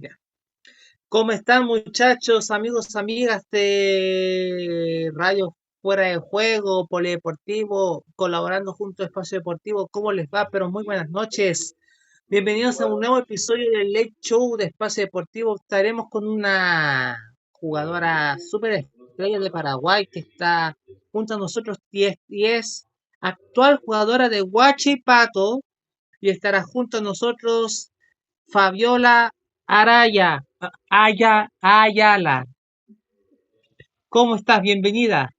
Ya. ¿Cómo están muchachos, amigos, amigas de Radio Fuera de Juego, Polideportivo, colaborando junto a Espacio Deportivo? ¿Cómo les va? Pero muy buenas noches. Bienvenidos a un nuevo episodio del Late Show de Espacio Deportivo. Estaremos con una jugadora súper estrella de Paraguay que está junto a nosotros y es actual jugadora de Huachipato y estará junto a nosotros Fabiola Ayala. ¿Cómo estás? Bienvenida.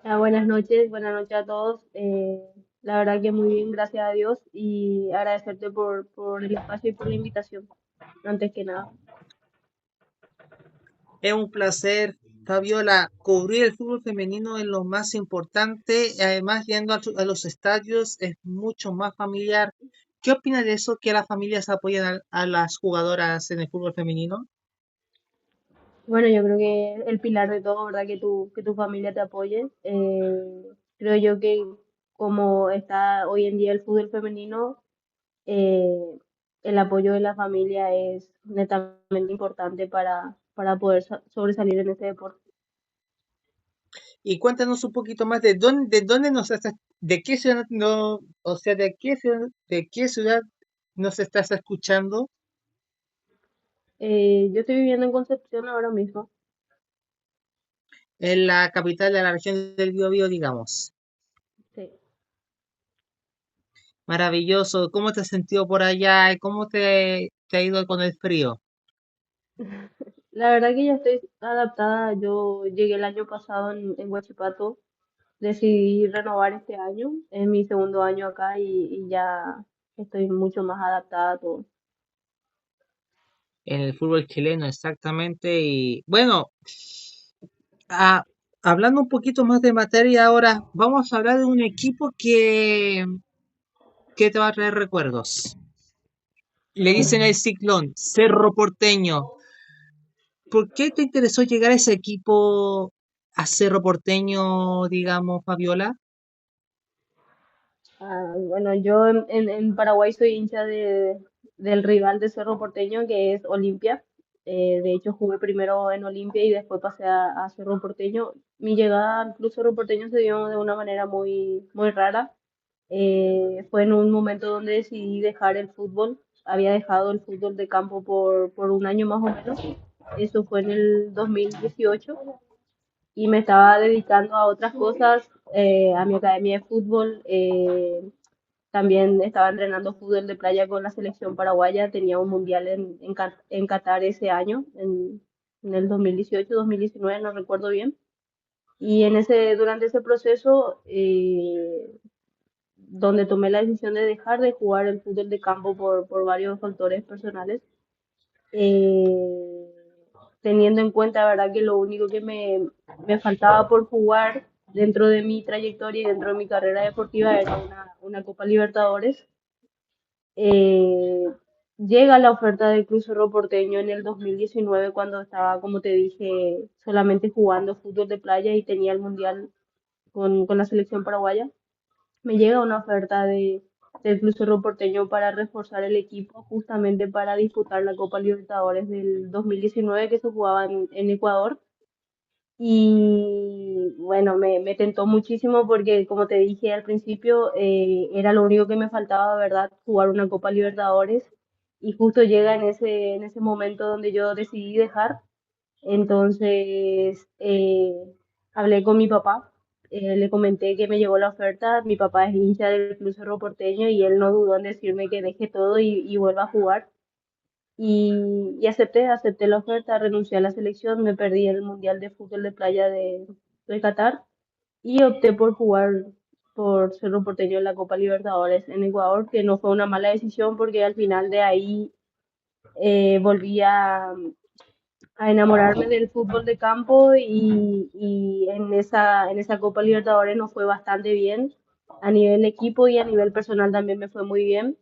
Buenas noches a todos. La verdad que muy bien, gracias a Dios, y agradecerte por el espacio y por la invitación, antes que nada. Es un placer, Fabiola, cubrir el fútbol femenino es lo más importante. Además, yendo a los estadios es mucho más familiar. ¿Qué opinas de eso, que las familias apoyan a las jugadoras en el fútbol femenino? Bueno, yo creo que el pilar de todo, ¿verdad? Que tu familia te apoye. Creo yo que como está hoy en día el fútbol femenino, eh, el apoyo de la familia es netamente importante para poder sobresalir en este deporte. Y cuéntanos un poquito más de dónde nos estás, de qué ciudad no, o sea, de qué ciudad nos estás escuchando. Yo estoy viviendo en Concepción ahora mismo. En la capital de la región del Biobío, digamos. Sí. Maravilloso. ¿Cómo te has sentido por allá y cómo te ha ido con el frío? La verdad que ya estoy adaptada. Yo llegué el año pasado en Huachipato. Decidí renovar este año. Es mi segundo año acá y ya estoy mucho más adaptada a todo. En el fútbol chileno, exactamente. Y bueno, ah, hablando un poquito más de materia ahora, vamos a hablar de un equipo que te va a traer recuerdos. Le dicen el Ciclón, Cerro Porteño. ¿Por qué te interesó llegar a ese equipo, a Cerro Porteño, digamos, Fabiola? Bueno, yo en Paraguay soy hincha del rival de Cerro Porteño, que es Olimpia. De hecho, jugué primero en Olimpia y después pasé a Cerro Porteño. Mi llegada al Club Cerro Porteño se dio de una manera muy rara. Fue en un momento donde decidí dejar el fútbol. Había dejado el fútbol de campo por un año más o menos. Eso fue en el 2018 y me estaba dedicando a otras cosas, a mi academia de fútbol. También estaba entrenando fútbol de playa con la selección paraguaya. Tenía un mundial en Qatar ese año, en el 2018, 2019, no recuerdo bien. Y durante ese proceso, donde tomé la decisión de dejar de jugar el fútbol de campo por varios factores personales, eh, teniendo en cuenta, ¿verdad?, que lo único que me faltaba por jugar dentro de mi trayectoria y dentro de mi carrera deportiva era una Copa Libertadores. Eh, Llega la oferta del Club Cerro Porteño en el 2019 cuando estaba, como te dije, solamente jugando fútbol de playa y tenía el Mundial con la selección paraguaya. Me llega una oferta del Club Cerro Porteño para reforzar el equipo justamente para disputar la Copa Libertadores del 2019 que se jugaba en Ecuador. Y bueno, me tentó muchísimo porque, como te dije al principio, era lo único que me faltaba, ¿verdad? Jugar una Copa Libertadores. Y justo llega en ese momento donde yo decidí dejar. Entonces, hablé con mi papá, le comenté que me llegó la oferta. Mi papá es hincha del Club Cerro Porteño y él no dudó en decirme que deje todo y vuelva a jugar. Y acepté la oferta, renuncié a la selección, me perdí el Mundial de Fútbol de Playa de Qatar y opté por jugar por Cerro Porteño en la Copa Libertadores en Ecuador, que no fue una mala decisión porque al final de ahí volví a enamorarme del fútbol de campo y en esa Copa Libertadores nos fue bastante bien. A nivel equipo y a nivel personal también me fue muy bien.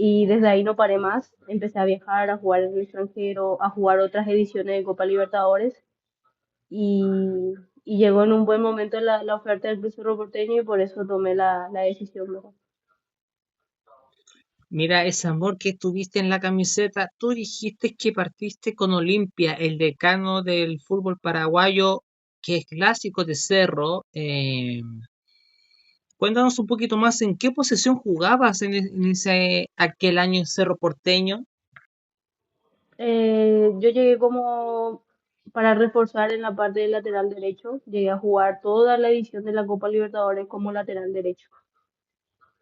Y desde ahí no paré más. Empecé a viajar, a jugar en el extranjero, a jugar otras ediciones de Copa Libertadores. Y, y llegó en un buen momento la oferta del Club Cerro Porteño y por eso tomé la decisión, ¿verdad? Mira, ese amor que tuviste en la camiseta, tú dijiste que partiste con Olimpia, el decano del fútbol paraguayo, que es clásico de Cerro. Cuéntanos un poquito más en qué posición jugabas en ese aquel año en Cerro Porteño. Yo llegué como para reforzar en la parte del lateral derecho. Llegué a jugar toda la edición de la Copa Libertadores como lateral derecho.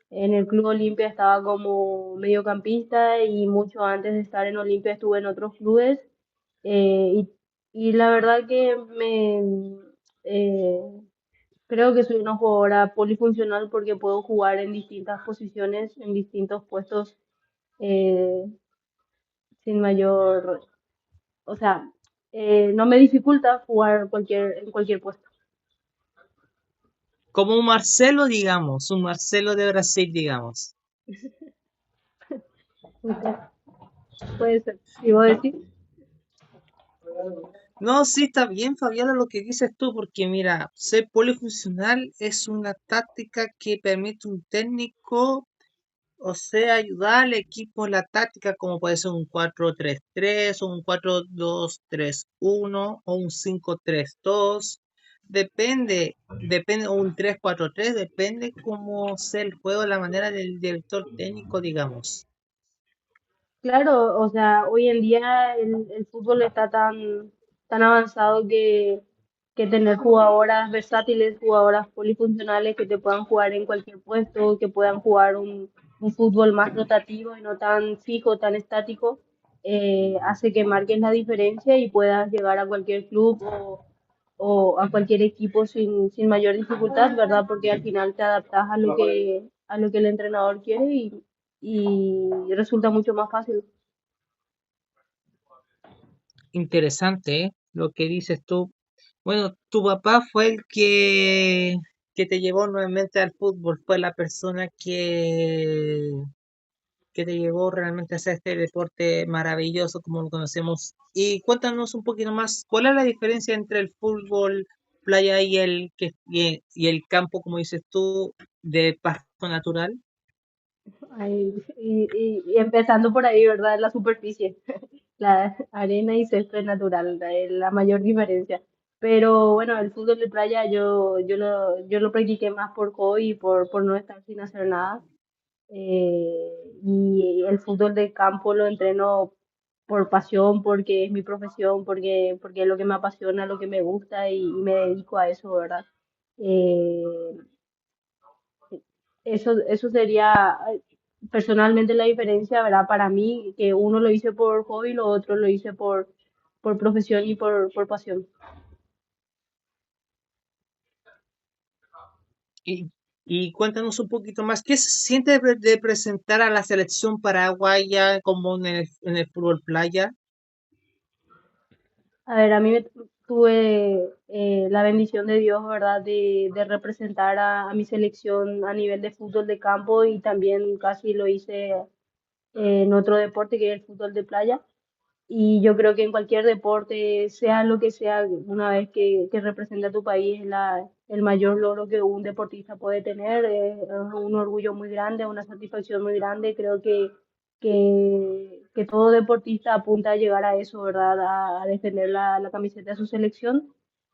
En el Club Olimpia estaba como mediocampista y mucho antes de estar en Olimpia estuve en otros clubes. Y la verdad que eh, creo que soy una jugadora polifuncional porque puedo jugar en distintas posiciones, en distintos puestos, eh, sin mayor, o sea, no me dificulta jugar en cualquier puesto. Como un Marcelo, digamos, un Marcelo de Brasil, digamos. Entonces, puede ser, si vos decís. No, sí, está bien, Fabiana, lo que dices tú, porque mira, ser polifuncional es una táctica que permite un técnico, o sea, ayudar al equipo en la táctica, como puede ser un 4-3-3 o un 4-2-3-1 o un 5-3-2. Depende, o un 3-4-3, depende cómo sea el juego, la manera del director técnico, digamos. Claro, o sea, hoy en día el fútbol está tan avanzado que tener jugadoras versátiles, jugadoras polifuncionales que te puedan jugar en cualquier puesto, que puedan jugar un fútbol más rotativo y no tan fijo, tan estático, hace que marques la diferencia y puedas llegar a cualquier club o a cualquier equipo sin mayor dificultad, ¿verdad? Porque al final te adaptas a lo que el entrenador quiere y resulta mucho más fácil. Interesante, ¿eh? Lo que dices tú. Bueno, tu papá fue el que te llevó nuevamente al fútbol, fue la persona que te llevó realmente a hacer este deporte maravilloso como lo conocemos. Y cuéntanos un poquito más, ¿cuál es la diferencia entre el fútbol playa y el campo, como dices tú, de pasto natural? Ay, y empezando por ahí, ¿verdad? La superficie, la arena y césped natural, la mayor diferencia. Pero bueno, el fútbol de playa yo lo practiqué más por hobby y por no estar sin hacer nada. Y el fútbol de campo lo entreno por pasión, porque es mi profesión, porque es lo que me apasiona, lo que me gusta y me dedico a eso, ¿verdad? Eh, eso sería personalmente la diferencia, ¿verdad? Para mí, que uno lo hice por hobby, lo otro lo hice por profesión y por pasión. Y, y cuéntanos un poquito más, ¿qué se siente de presentar a la selección paraguaya como en el fútbol playa? A ver, tuve la bendición de Dios, ¿verdad? De representar a mi selección a nivel de fútbol de campo y también casi lo hice en otro deporte que es el fútbol de playa. Y yo creo que en cualquier deporte, sea lo que sea, una vez que representa a tu país, es el mayor logro que un deportista puede tener. Es un orgullo muy grande, una satisfacción muy grande. Creo que todo deportista apunta a llegar a eso, ¿verdad? A defender la camiseta de su selección.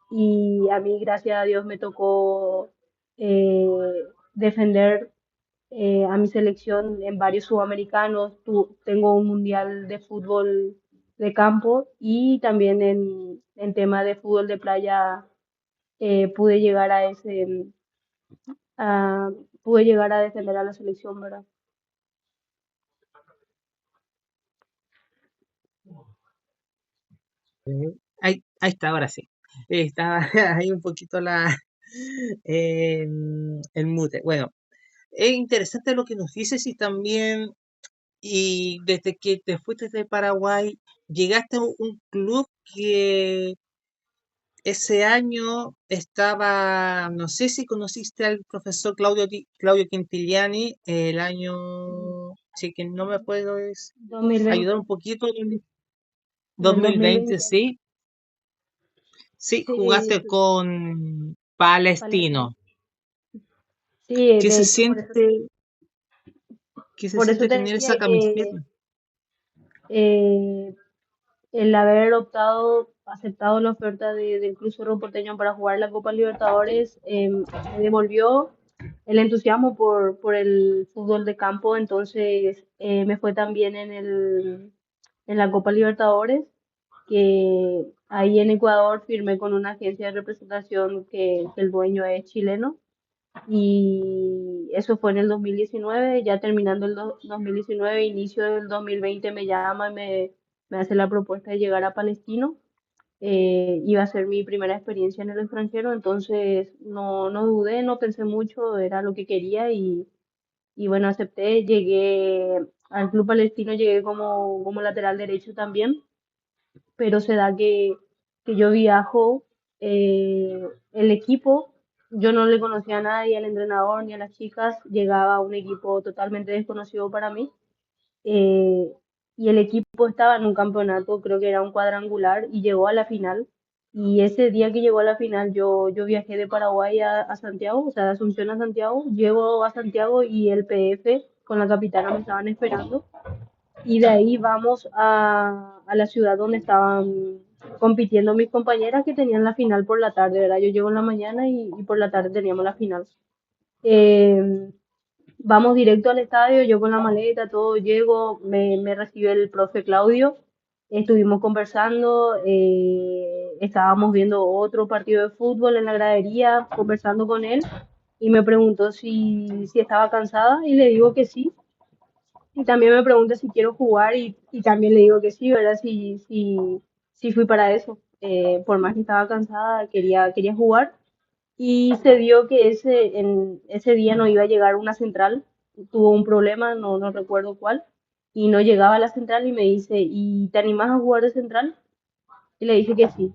Y a mí, gracias a Dios, me tocó eh, defender a mi selección en varios sudamericanos. Tengo un mundial de fútbol de campo y también en tema de fútbol de playa pude llegar a, pude llegar a defender a la selección, ¿verdad? Ahí está, ahora sí. Estaba ahí un poquito el mute. Bueno, es interesante lo que nos dices y también, y desde que te fuiste de Paraguay, llegaste a un club que ese año estaba, no sé si conociste al profesor Claudio Quintiliani, el año, sí que no me puedo ayudar 2020, un poquito, en el 2020, 2020, sí, sí, sí, jugaste con Palestino. Palestino. Sí, ¿Qué de se hecho, por eso siente, ¿Qué se Por eso siente te tener decía esa que camiseta? eh, el haber aceptado la oferta del Club Cerro Porteño para jugar la Copa Libertadores, me devolvió el entusiasmo por el fútbol de campo, entonces me fue también en la Copa Libertadores, que ahí en Ecuador firmé con una agencia de representación que el dueño es chileno. Y eso fue en el 2019, ya terminando el 2019, inicio del 2020 me llama y me hace la propuesta de llegar a Palestino. Iba a ser mi primera experiencia en el extranjero, entonces no dudé, no pensé mucho, era lo que quería y bueno, acepté, llegué al Club Palestino, llegué como lateral derecho también, pero se da que yo viajo, el equipo, yo no le conocía a nadie, al entrenador ni a las chicas, llegaba un equipo totalmente desconocido para mí, eh, y el equipo estaba en un campeonato, creo que era un cuadrangular, y llegó a la final. Y ese día que llegó a la final, yo viajé de Paraguay a Santiago, o sea, de Asunción a Santiago, llego a Santiago y el PF con la capitana me estaban esperando y de ahí vamos a la ciudad donde estaban compitiendo mis compañeras que tenían la final por la tarde, ¿verdad? Yo llego en la mañana y por la tarde teníamos la final. Eh, Vamos directo al estadio, yo con la maleta, todo llego, me recibe el profe Claudio, estuvimos conversando, estábamos viendo otro partido de fútbol en la gradería, conversando con él y me preguntó si estaba cansada y le digo que sí. Y también me pregunta si quiero jugar y también le digo que sí, ¿verdad? Sí fui para eso. Por más que estaba cansada, quería jugar. Y se dio que en ese día no iba a llegar una central. Tuvo un problema, no recuerdo cuál. Y no llegaba a la central y me dice, ¿y te animás a jugar de central? Y le dije que sí.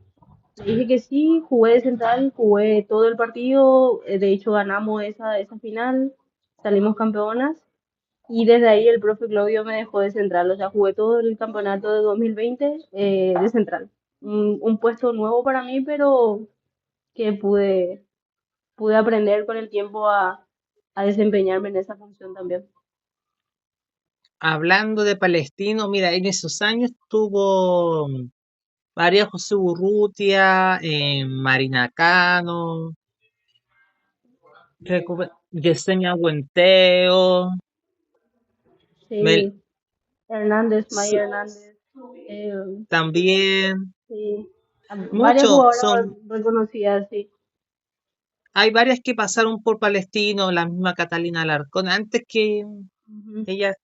Le dije que sí, jugué de central, jugué todo el partido. De hecho, ganamos esa final, salimos campeonas. Y desde ahí el profe Claudio me dejó de central, o sea, jugué todo el campeonato de 2020 de central. Un puesto nuevo para mí, pero que pude aprender con el tiempo a desempeñarme en esa función también. Hablando de Palestino, mira, en esos años tuvo María José Urrutia, Marina Cano, Yesenia Buenteo, Mel, Sí, Hernández, Maya s- Hernández, eh, también, sí, varias muchos jugadoras son, reconocidas, sí. hay varias que pasaron por Palestino, la misma Catalina Alarcón, antes que Ujú. ella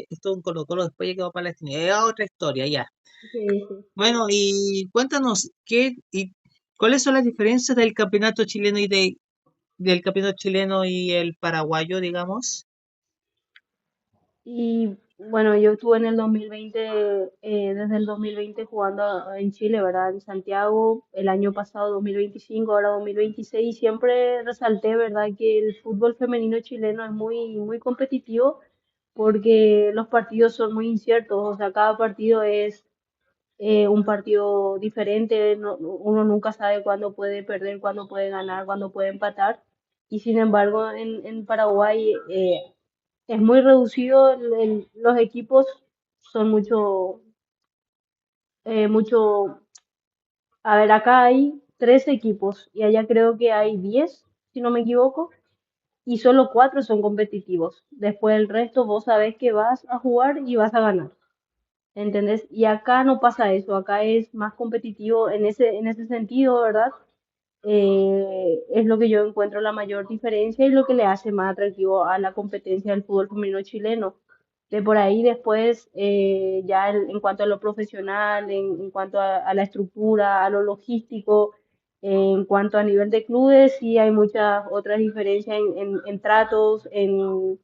estuvo en Colo Colo, después llegó a Palestino, es otra historia ya. Sí, sí. Bueno, y cuéntanos, ¿cuáles son las diferencias del campeonato chileno del campeonato chileno y el paraguayo, digamos? Y bueno, yo estuve en el 2020, desde el 2020 jugando en Chile, ¿verdad? En Santiago, el año pasado 2025, ahora 2026, y siempre resalté, ¿verdad? Que el fútbol femenino chileno es muy competitivo porque los partidos son muy inciertos, o sea, cada partido es un partido diferente, uno nunca sabe cuándo puede perder, cuándo puede ganar, cuándo puede empatar. Y sin embargo, en Paraguay es muy reducido, los equipos son mucho. A ver, acá hay 13 equipos y allá creo que hay 10, si no me equivoco, y solo 4 son competitivos. Después el resto vos sabés que vas a jugar y vas a ganar. ¿Entendés? Y acá no pasa eso, acá es más competitivo en ese sentido, ¿verdad? Es lo que yo encuentro la mayor diferencia y lo que le hace más atractivo a la competencia del fútbol femenino chileno. De por ahí después, ya en cuanto a lo profesional, en cuanto a la estructura, a lo logístico, en cuanto a nivel de clubes, sí hay muchas otras diferencias en tratos, en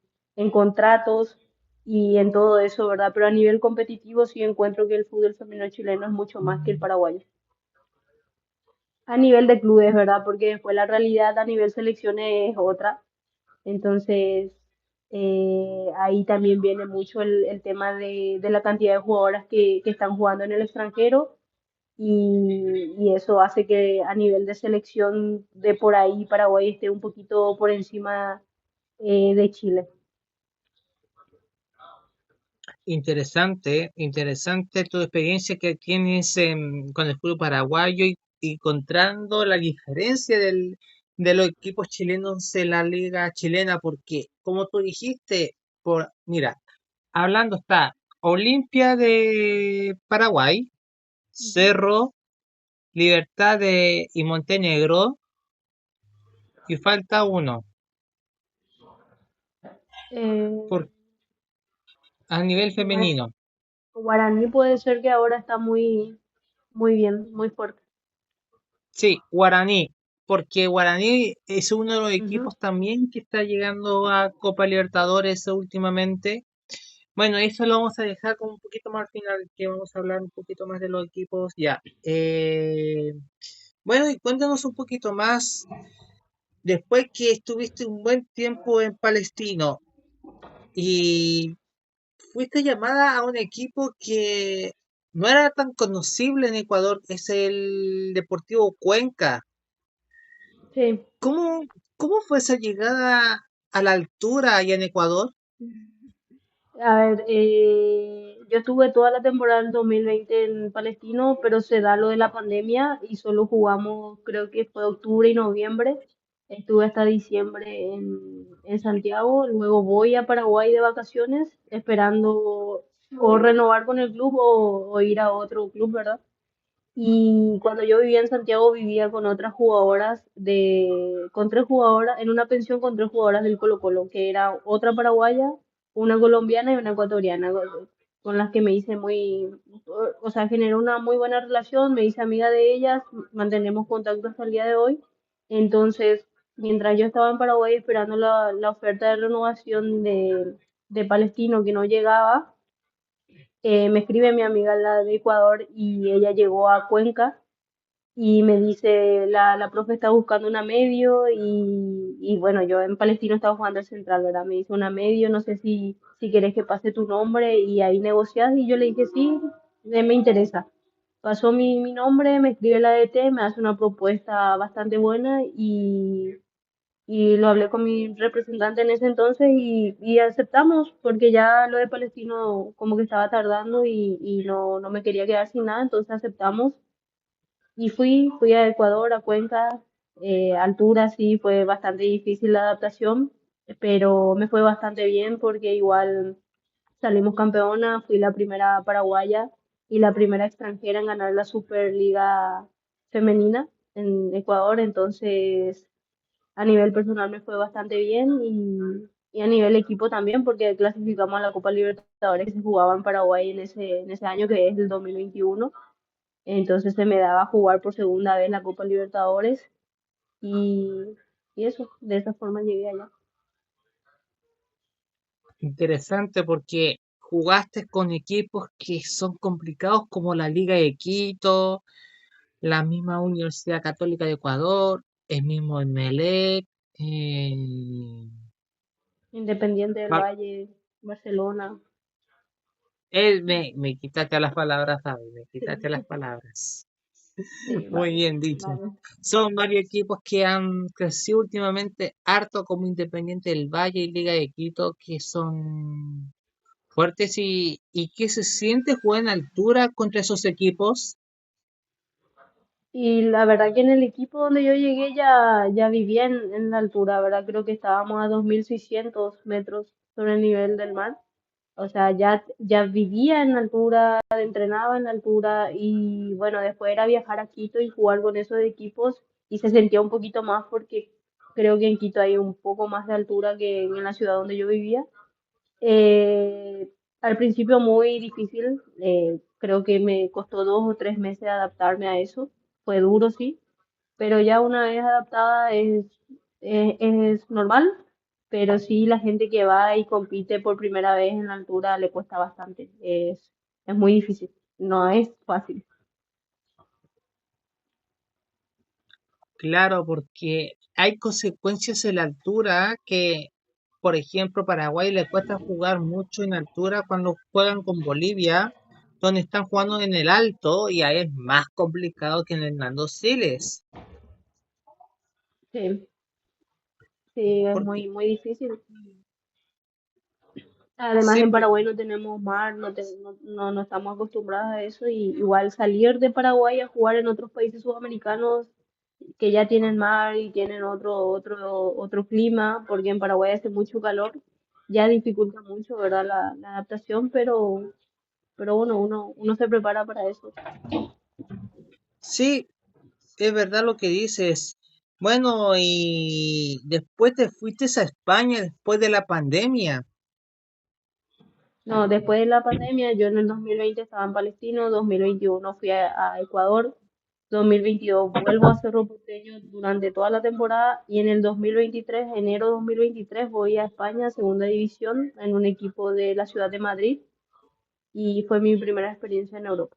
contratos y en todo eso, ¿verdad? Pero a nivel competitivo sí encuentro que el fútbol femenino chileno es mucho más que el paraguayo. A nivel de clubes, ¿verdad? Porque después la realidad a nivel selecciones es otra. Entonces, ahí también viene mucho el tema de la cantidad de jugadoras que están jugando en el extranjero y eso hace que a nivel de selección de por ahí Paraguay esté un poquito por encima de Chile. Interesante, interesante tu experiencia que tienes con el fútbol paraguayo y encontrando la diferencia de los equipos chilenos en la liga chilena, porque como tú dijiste, mira, hablando está Olimpia de Paraguay, Ujú. Cerro, y Montenegro, y falta uno Eh, por, a nivel Gua- femenino. Guaraní puede ser que ahora está muy bien, muy fuerte. Sí, Guaraní, porque Guaraní es uno de los Ujú. equipos también que está llegando a Copa Libertadores últimamente. Bueno, eso lo vamos a dejar como un poquito más al final, que vamos a hablar un poquito más de los equipos ya. Bueno, y cuéntanos un poquito más, después que estuviste un buen tiempo en Palestino y fuiste llamada a un equipo que no era tan conocible en Ecuador, es el Deportivo Cuenca. Sí. ¿Cómo, cómo fue esa llegada a la altura allá en Ecuador? A ver, yo estuve toda la temporada del 2020 en Palestino, pero se da lo de la pandemia y solo jugamos, creo que fue octubre y noviembre. Estuve hasta diciembre en Santiago, luego voy a Paraguay de vacaciones, esperando o renovar con el club o ir a otro club, ¿verdad? Y cuando yo vivía en Santiago vivía con otras jugadoras con tres jugadoras, en una pensión con tres jugadoras del Colo-Colo, que era otra paraguaya, una colombiana y una ecuatoriana, con las que me hice o sea, generé una muy buena relación, me hice amiga de ellas, mantenemos contacto hasta el día de hoy. Entonces, mientras yo estaba en Paraguay esperando la oferta de renovación de Palestino que no llegaba, me escribe mi amiga la de Ecuador y ella llegó a Cuenca y me dice, la profe está buscando una medio y bueno, yo en Palestino estaba jugando el central, ¿verdad? Me dice una medio, no sé si querés que pase tu nombre y ahí negocias y yo le dije, sí, me interesa. Pasó mi nombre, me escribe la DT, me hace una propuesta bastante buena y lo hablé con mi representante en ese entonces y aceptamos porque ya lo de Palestino como que estaba tardando y no me quería quedar sin nada, entonces aceptamos y fui a Ecuador, a Cuenca, altura sí, fue bastante difícil la adaptación, pero me fue bastante bien porque igual salimos campeona, fui la primera paraguaya y la primera extranjera en ganar la Superliga femenina en Ecuador, entonces a nivel personal me fue bastante bien y a nivel equipo también porque clasificamos a la Copa Libertadores que se jugaba en Paraguay en ese año que es el 2021. Entonces se me daba jugar por segunda vez la Copa Libertadores y, y eso, de esa forma llegué allá. Interesante porque jugaste con equipos que son complicados como la Liga de Quito, la misma Universidad Católica de Ecuador, el mismo Emelec, eh, Independiente del Bar- Valle, Barcelona. me quitaste las palabras, Fabi, me quitaste las palabras. Sí, Muy bien dicho. vamos. Son varios equipos que han crecido últimamente harto como Independiente del Valle y Liga de Quito, que son fuertes y que se siente jugar en altura contra esos equipos. Y la verdad que en el equipo donde yo llegué ya vivía en la altura, ¿verdad? Creo que estábamos a 2600 metros sobre el nivel del mar. O sea, ya vivía en altura, entrenaba en altura y bueno, después era viajar a Quito y jugar con esos equipos y se sentía un poquito más porque creo que en Quito hay un poco más de altura que en la ciudad donde yo vivía. Al principio muy difícil, creo que me costó 2 o 3 meses adaptarme a eso, fue duro sí, pero ya una vez adaptada es normal, pero sí la gente que va y compite por primera vez en la altura le cuesta bastante, es muy difícil, no es fácil. Claro, porque hay consecuencias en la altura que, por ejemplo, Paraguay le cuesta jugar mucho en altura cuando juegan con Bolivia, donde están jugando en el alto y ahí es más complicado que en Hernando Siles. Sí, sí, es Porque muy difícil. Además, Sí, en Paraguay no tenemos mar, no estamos acostumbrados a eso y igual salir de Paraguay a jugar en otros países sudamericanos que ya tienen mar y tienen otro clima, porque en Paraguay hace mucho calor, ya dificulta mucho, ¿verdad? La adaptación, pero bueno, uno se prepara para eso. sí, es verdad lo que dices. Bueno, y después te fuiste a España después de la pandemia. No, después de la pandemia, yo en el 2020 estaba en Palestino, 2021 fui a Ecuador, 2022 vuelvo a Cerro Porteño durante toda la temporada y en el 2023, enero 2023, voy a España, segunda división, en un equipo de la ciudad de Madrid y fue mi primera experiencia en Europa.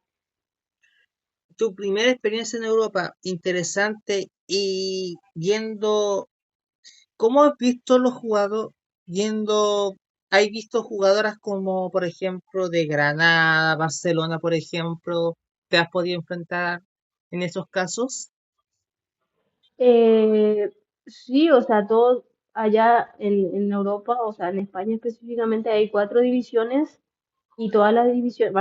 Tu primera experiencia en Europa, interesante, y viendo, ¿cómo has visto los jugadores? Viendo, ¿has visto jugadoras como, por ejemplo, de Granada, Barcelona, por ejemplo? ¿Te has podido enfrentar en esos casos? Eh, sí, o sea, todo allá en Europa, o sea, en España específicamente hay cuatro divisiones y todas las divisiones,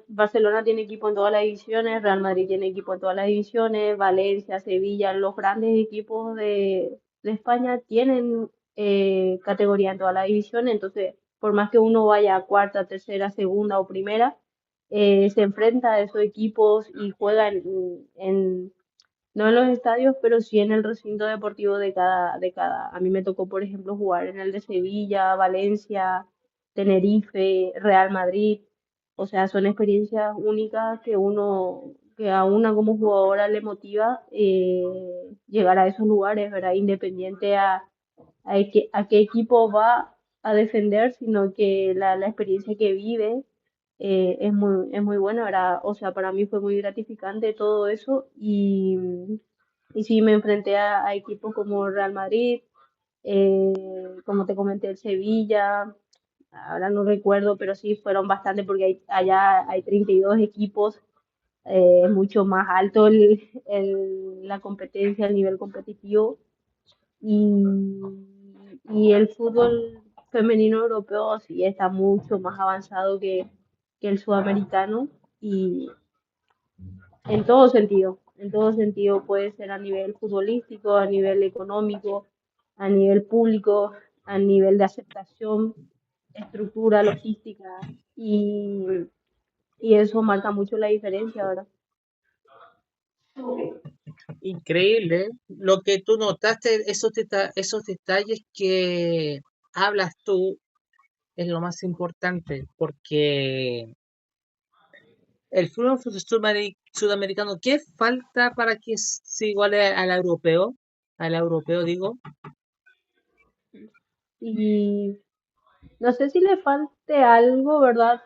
Barcelona tiene equipo en todas las divisiones, Real Madrid tiene equipo en todas las divisiones, Valencia, Sevilla, los grandes equipos de España tienen categoría en todas las divisiones, entonces por más que uno vaya a cuarta, tercera, segunda o primera, se enfrenta a esos equipos y juega no en los estadios, pero sí en el recinto deportivo de cada. A mí me tocó, por ejemplo, jugar en el de Sevilla, Valencia, Tenerife, Real Madrid. O sea, son experiencias únicas que a una como jugadora le motiva llegar a esos lugares, ¿verdad? Independiente a qué equipo va a defender, sino que la experiencia que vive es muy buena, ¿verdad? O sea, para mí fue muy gratificante todo eso y sí me enfrenté a equipos como Real Madrid, como te comenté, el Sevilla, ahora no recuerdo, pero sí fueron bastante porque allá hay 32 equipos, es mucho más alto la competencia, el nivel competitivo y, y el fútbol femenino europeo sí está mucho más avanzado que el sudamericano y en todo sentido puede ser a nivel futbolístico, a nivel económico, a nivel público, a nivel de aceptación, estructura, logística y, y eso marca mucho la diferencia, ¿verdad? Increíble, ¿eh? Lo que tú notaste, esos detalles que hablas tú es lo más importante, porque el fútbol sudamericano, ¿qué falta para que se iguale al europeo? Al europeo, digo. Y no sé si le falte algo, ¿verdad?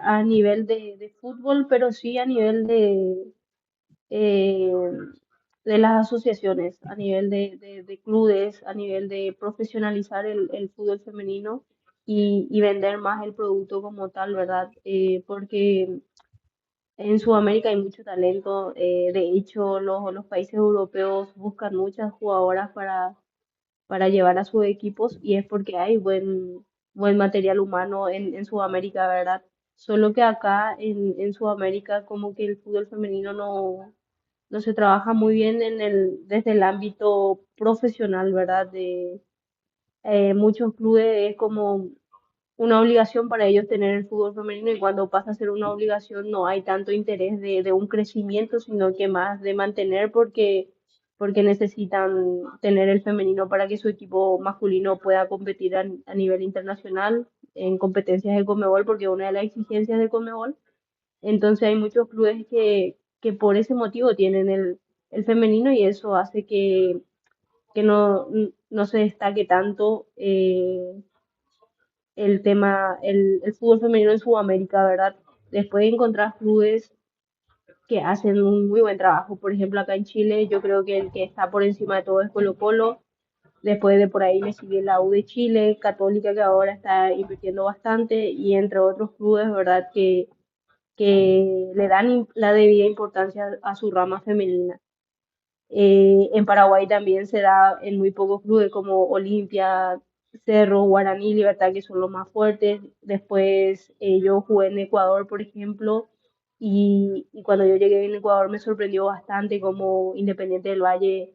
A nivel de fútbol, pero sí a nivel eh, de las asociaciones, a nivel de clubes, a nivel de profesionalizar el fútbol femenino y vender más el producto como tal, ¿verdad? Porque en Sudamérica hay mucho talento, de hecho los países europeos buscan muchas jugadoras para llevar a sus equipos y es porque hay buen material humano en Sudamérica, ¿verdad? Solo que acá en Sudamérica como que el fútbol femenino no se trabaja muy bien desde el ámbito profesional, ¿verdad? Muchos clubes es como una obligación para ellos tener el fútbol femenino y cuando pasa a ser una obligación no hay tanto interés de un crecimiento, sino que más de mantener porque necesitan tener el femenino para que su equipo masculino pueda competir a nivel internacional en competencias de Conmebol, porque es una de las exigencias de Conmebol. Entonces hay muchos clubes que por ese motivo tienen el femenino y eso hace que no se destaque tanto el fútbol femenino en Sudamérica, ¿verdad? Después encontrar clubes que hacen un muy buen trabajo. Por ejemplo, acá en Chile yo creo que el que está por encima de todo es Colo-Colo. Después de por ahí le sigue la U de Chile, Católica que ahora está invirtiendo bastante y entre otros clubes, ¿verdad? Que le dan la debida importancia a su rama femenina. En Paraguay también se da en muy pocos clubes como Olimpia, Cerro, Guaraní, Libertad, que son los más fuertes. Después yo jugué en Ecuador, por ejemplo, y cuando yo llegué en Ecuador me sorprendió bastante como Independiente del Valle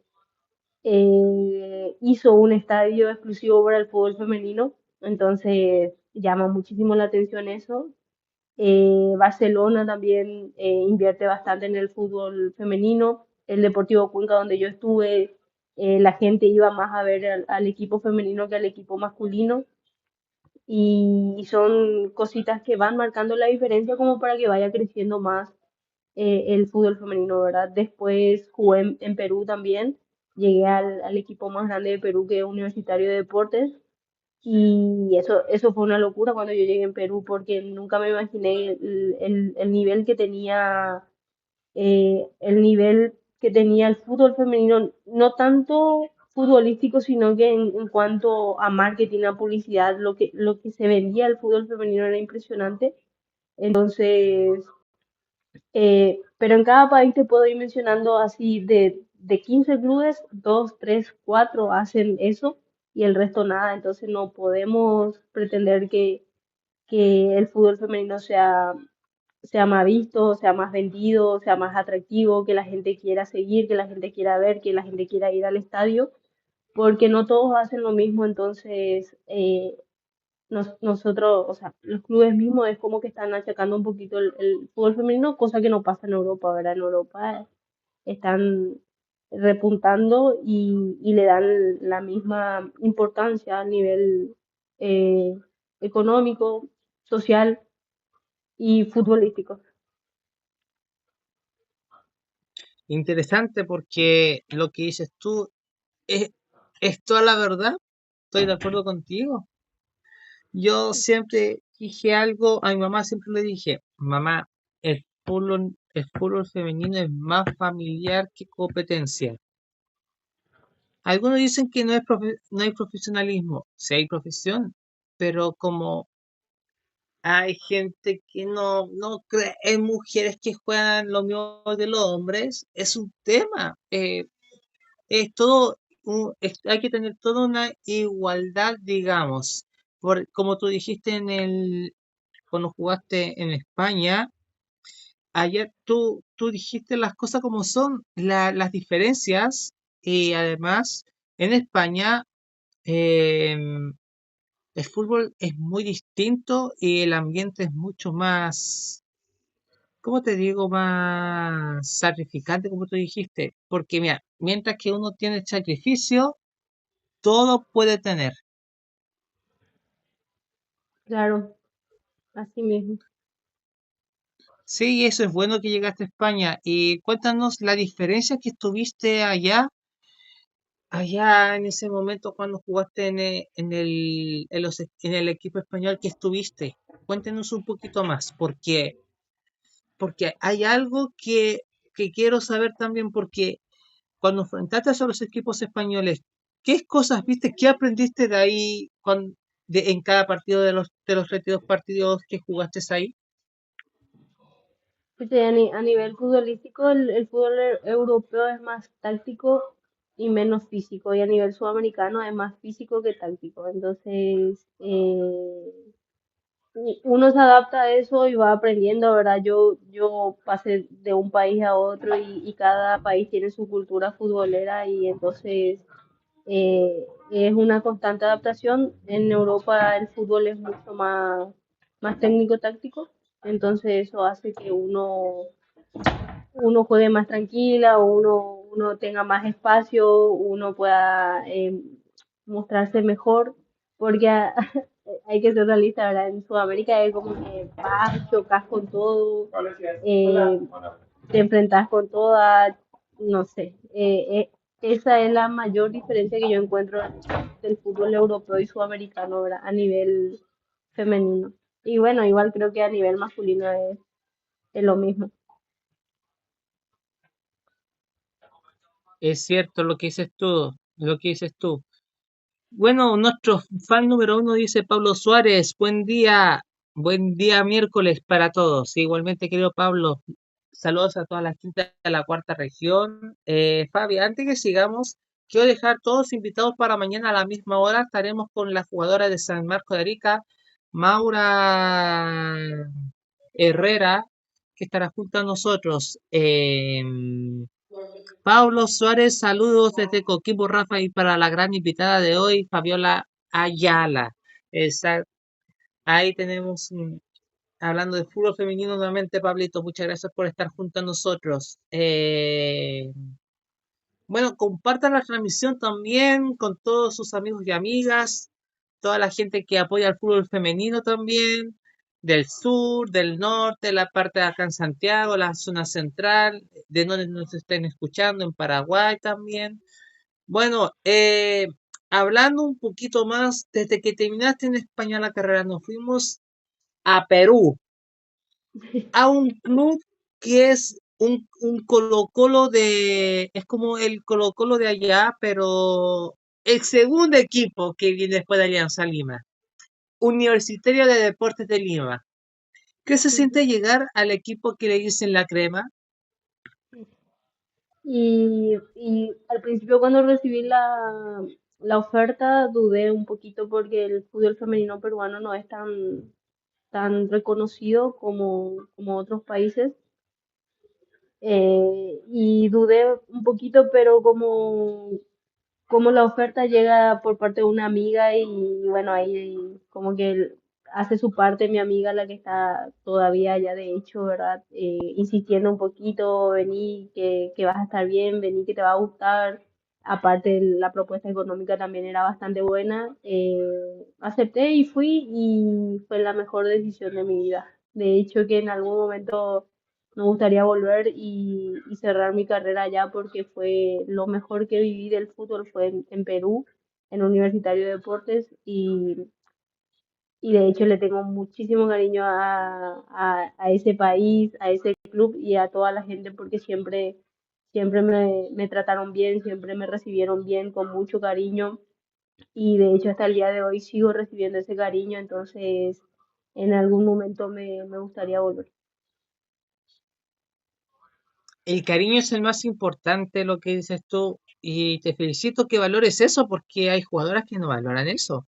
hizo un estadio exclusivo para el fútbol femenino. Entonces llama muchísimo la atención eso. Barcelona también invierte bastante en el fútbol femenino. El Deportivo Cuenca, donde yo estuve, la gente iba más a ver al equipo femenino que al equipo masculino. Y son cositas que van marcando la diferencia como para que vaya creciendo más el fútbol femenino, ¿verdad? Después jugué en Perú también. Llegué al equipo más grande de Perú, que es Universitario de Deportes. Y eso fue una locura cuando yo llegué en Perú, porque nunca me imaginé el nivel que tenía, el fútbol femenino, no tanto futbolístico, sino que en cuanto a marketing, a publicidad, lo que se vendía el fútbol femenino era impresionante. Entonces, pero en cada país te puedo ir mencionando así de 15 clubes, 2 3 4 hacen eso y el resto nada. Entonces no podemos pretender que el fútbol femenino sea más visto, sea más vendido, sea más atractivo, que la gente quiera seguir, que la gente quiera ver, que la gente quiera ir al estadio, porque no todos hacen lo mismo. Entonces, nosotros, o sea, los clubes mismos es como que están achacando un poquito el fútbol femenino, cosa que no pasa en Europa, ¿verdad? En Europa están repuntando y le dan la misma importancia a nivel eh, económico, social y futbolístico. Interesante porque lo que dices tú es, es toda la verdad. Estoy de acuerdo contigo. Yo siempre dije algo, a mi mamá siempre le dije, mamá, el fútbol femenino es más familiar que competencia. Algunos dicen que no hay profesionalismo, sí hay profesión, pero como hay gente que no cree en mujeres que juegan lo mismo de los hombres, es un tema. Es todo, hay que tener toda una igualdad, digamos. Como tú dijiste cuando jugaste en España, ayer tú dijiste las cosas como son, las diferencias, y además en España em, el fútbol es muy distinto y el ambiente es mucho más, ¿cómo te digo? Más sacrificante, como tú dijiste. Porque mira, mientras que uno tiene sacrificio, todo puede tener. Claro, así mismo. Sí, eso es bueno que llegaste a España. Y cuéntanos la diferencia que tuviste allá en ese momento cuando jugaste en el equipo español que estuviste. Cuéntenos un poquito más, porque hay algo que quiero saber también, porque cuando enfrentaste a los equipos españoles, ¿qué cosas viste? ¿Qué aprendiste de ahí en cada partido de los 32 partidos que jugaste ahí? Pues, a nivel futbolístico, el fútbol europeo es más táctico y menos físico, y a nivel sudamericano es más físico que táctico. Entonces, uno se adapta a eso y va aprendiendo, ¿verdad? Yo pasé de un país a otro y cada país tiene su cultura futbolera y entonces es una constante adaptación. En Europa el fútbol es mucho más técnico-táctico, entonces eso hace que uno juegue más tranquila, uno tenga más espacio, uno pueda mostrarse mejor, porque hay que ser realista, ¿verdad? En Sudamérica es como que vas, chocas con todo, eh, te enfrentas con todas, no sé. Esa es la mayor diferencia que yo encuentro del fútbol europeo y sudamericano, ¿verdad? A nivel femenino. Y bueno, igual creo que a nivel masculino es lo mismo. Es cierto lo que dices tú. Bueno, nuestro fan número uno dice Pablo Suárez, buen día miércoles para todos. Igualmente, querido Pablo, saludos a toda la gente de la cuarta región. Fabi, antes que sigamos, quiero dejar todos invitados para mañana a la misma hora. Estaremos con la jugadora de San Marco de Arica, Maura Herrera, que estará junto a nosotros. Pablo Suárez, saludos desde Coquimbo, Rafa, y para la gran invitada de hoy, Fabiola Ayala. Esa- ahí tenemos, hablando de fútbol femenino nuevamente, Pablito, muchas gracias por estar junto a nosotros. Bueno, compartan la transmisión también con todos sus amigos y amigas, toda la gente que apoya al fútbol femenino también, del sur, del norte, la parte de acá en Santiago, la zona central, de donde nos estén escuchando, en Paraguay también. Bueno, hablando un poquito más, desde que terminaste en España la carrera, nos fuimos a Perú, a un club que es un Colo-Colo es como el Colo-Colo de allá, pero el segundo equipo que viene después de Alianza Lima, Universitario de Deportes de Lima. ¿Qué se siente llegar al equipo que le dicen la crema? Y al principio cuando recibí la oferta dudé un poquito porque el fútbol femenino peruano no es tan reconocido como otros países. Y dudé un poquito, pero como la oferta llega por parte de una amiga y bueno, ahí como que hace su parte mi amiga, la que está todavía allá de hecho, ¿verdad? Insistiendo un poquito, vení, que vas a estar bien, vení, que te va a gustar. Aparte, la propuesta económica también era bastante buena. Acepté y fui y fue la mejor decisión de mi vida. De hecho, que en algún momento me gustaría volver y cerrar mi carrera allá porque fue lo mejor que viví del fútbol fue en Perú, en Universitario de Deportes y de hecho le tengo muchísimo cariño a ese país, a ese club y a toda la gente porque siempre me trataron bien, siempre me recibieron bien, con mucho cariño y de hecho hasta el día de hoy sigo recibiendo ese cariño, entonces en algún momento me gustaría volver. El cariño es el más importante, lo que dices tú, y te felicito que valores eso, porque hay jugadoras que no valoran eso.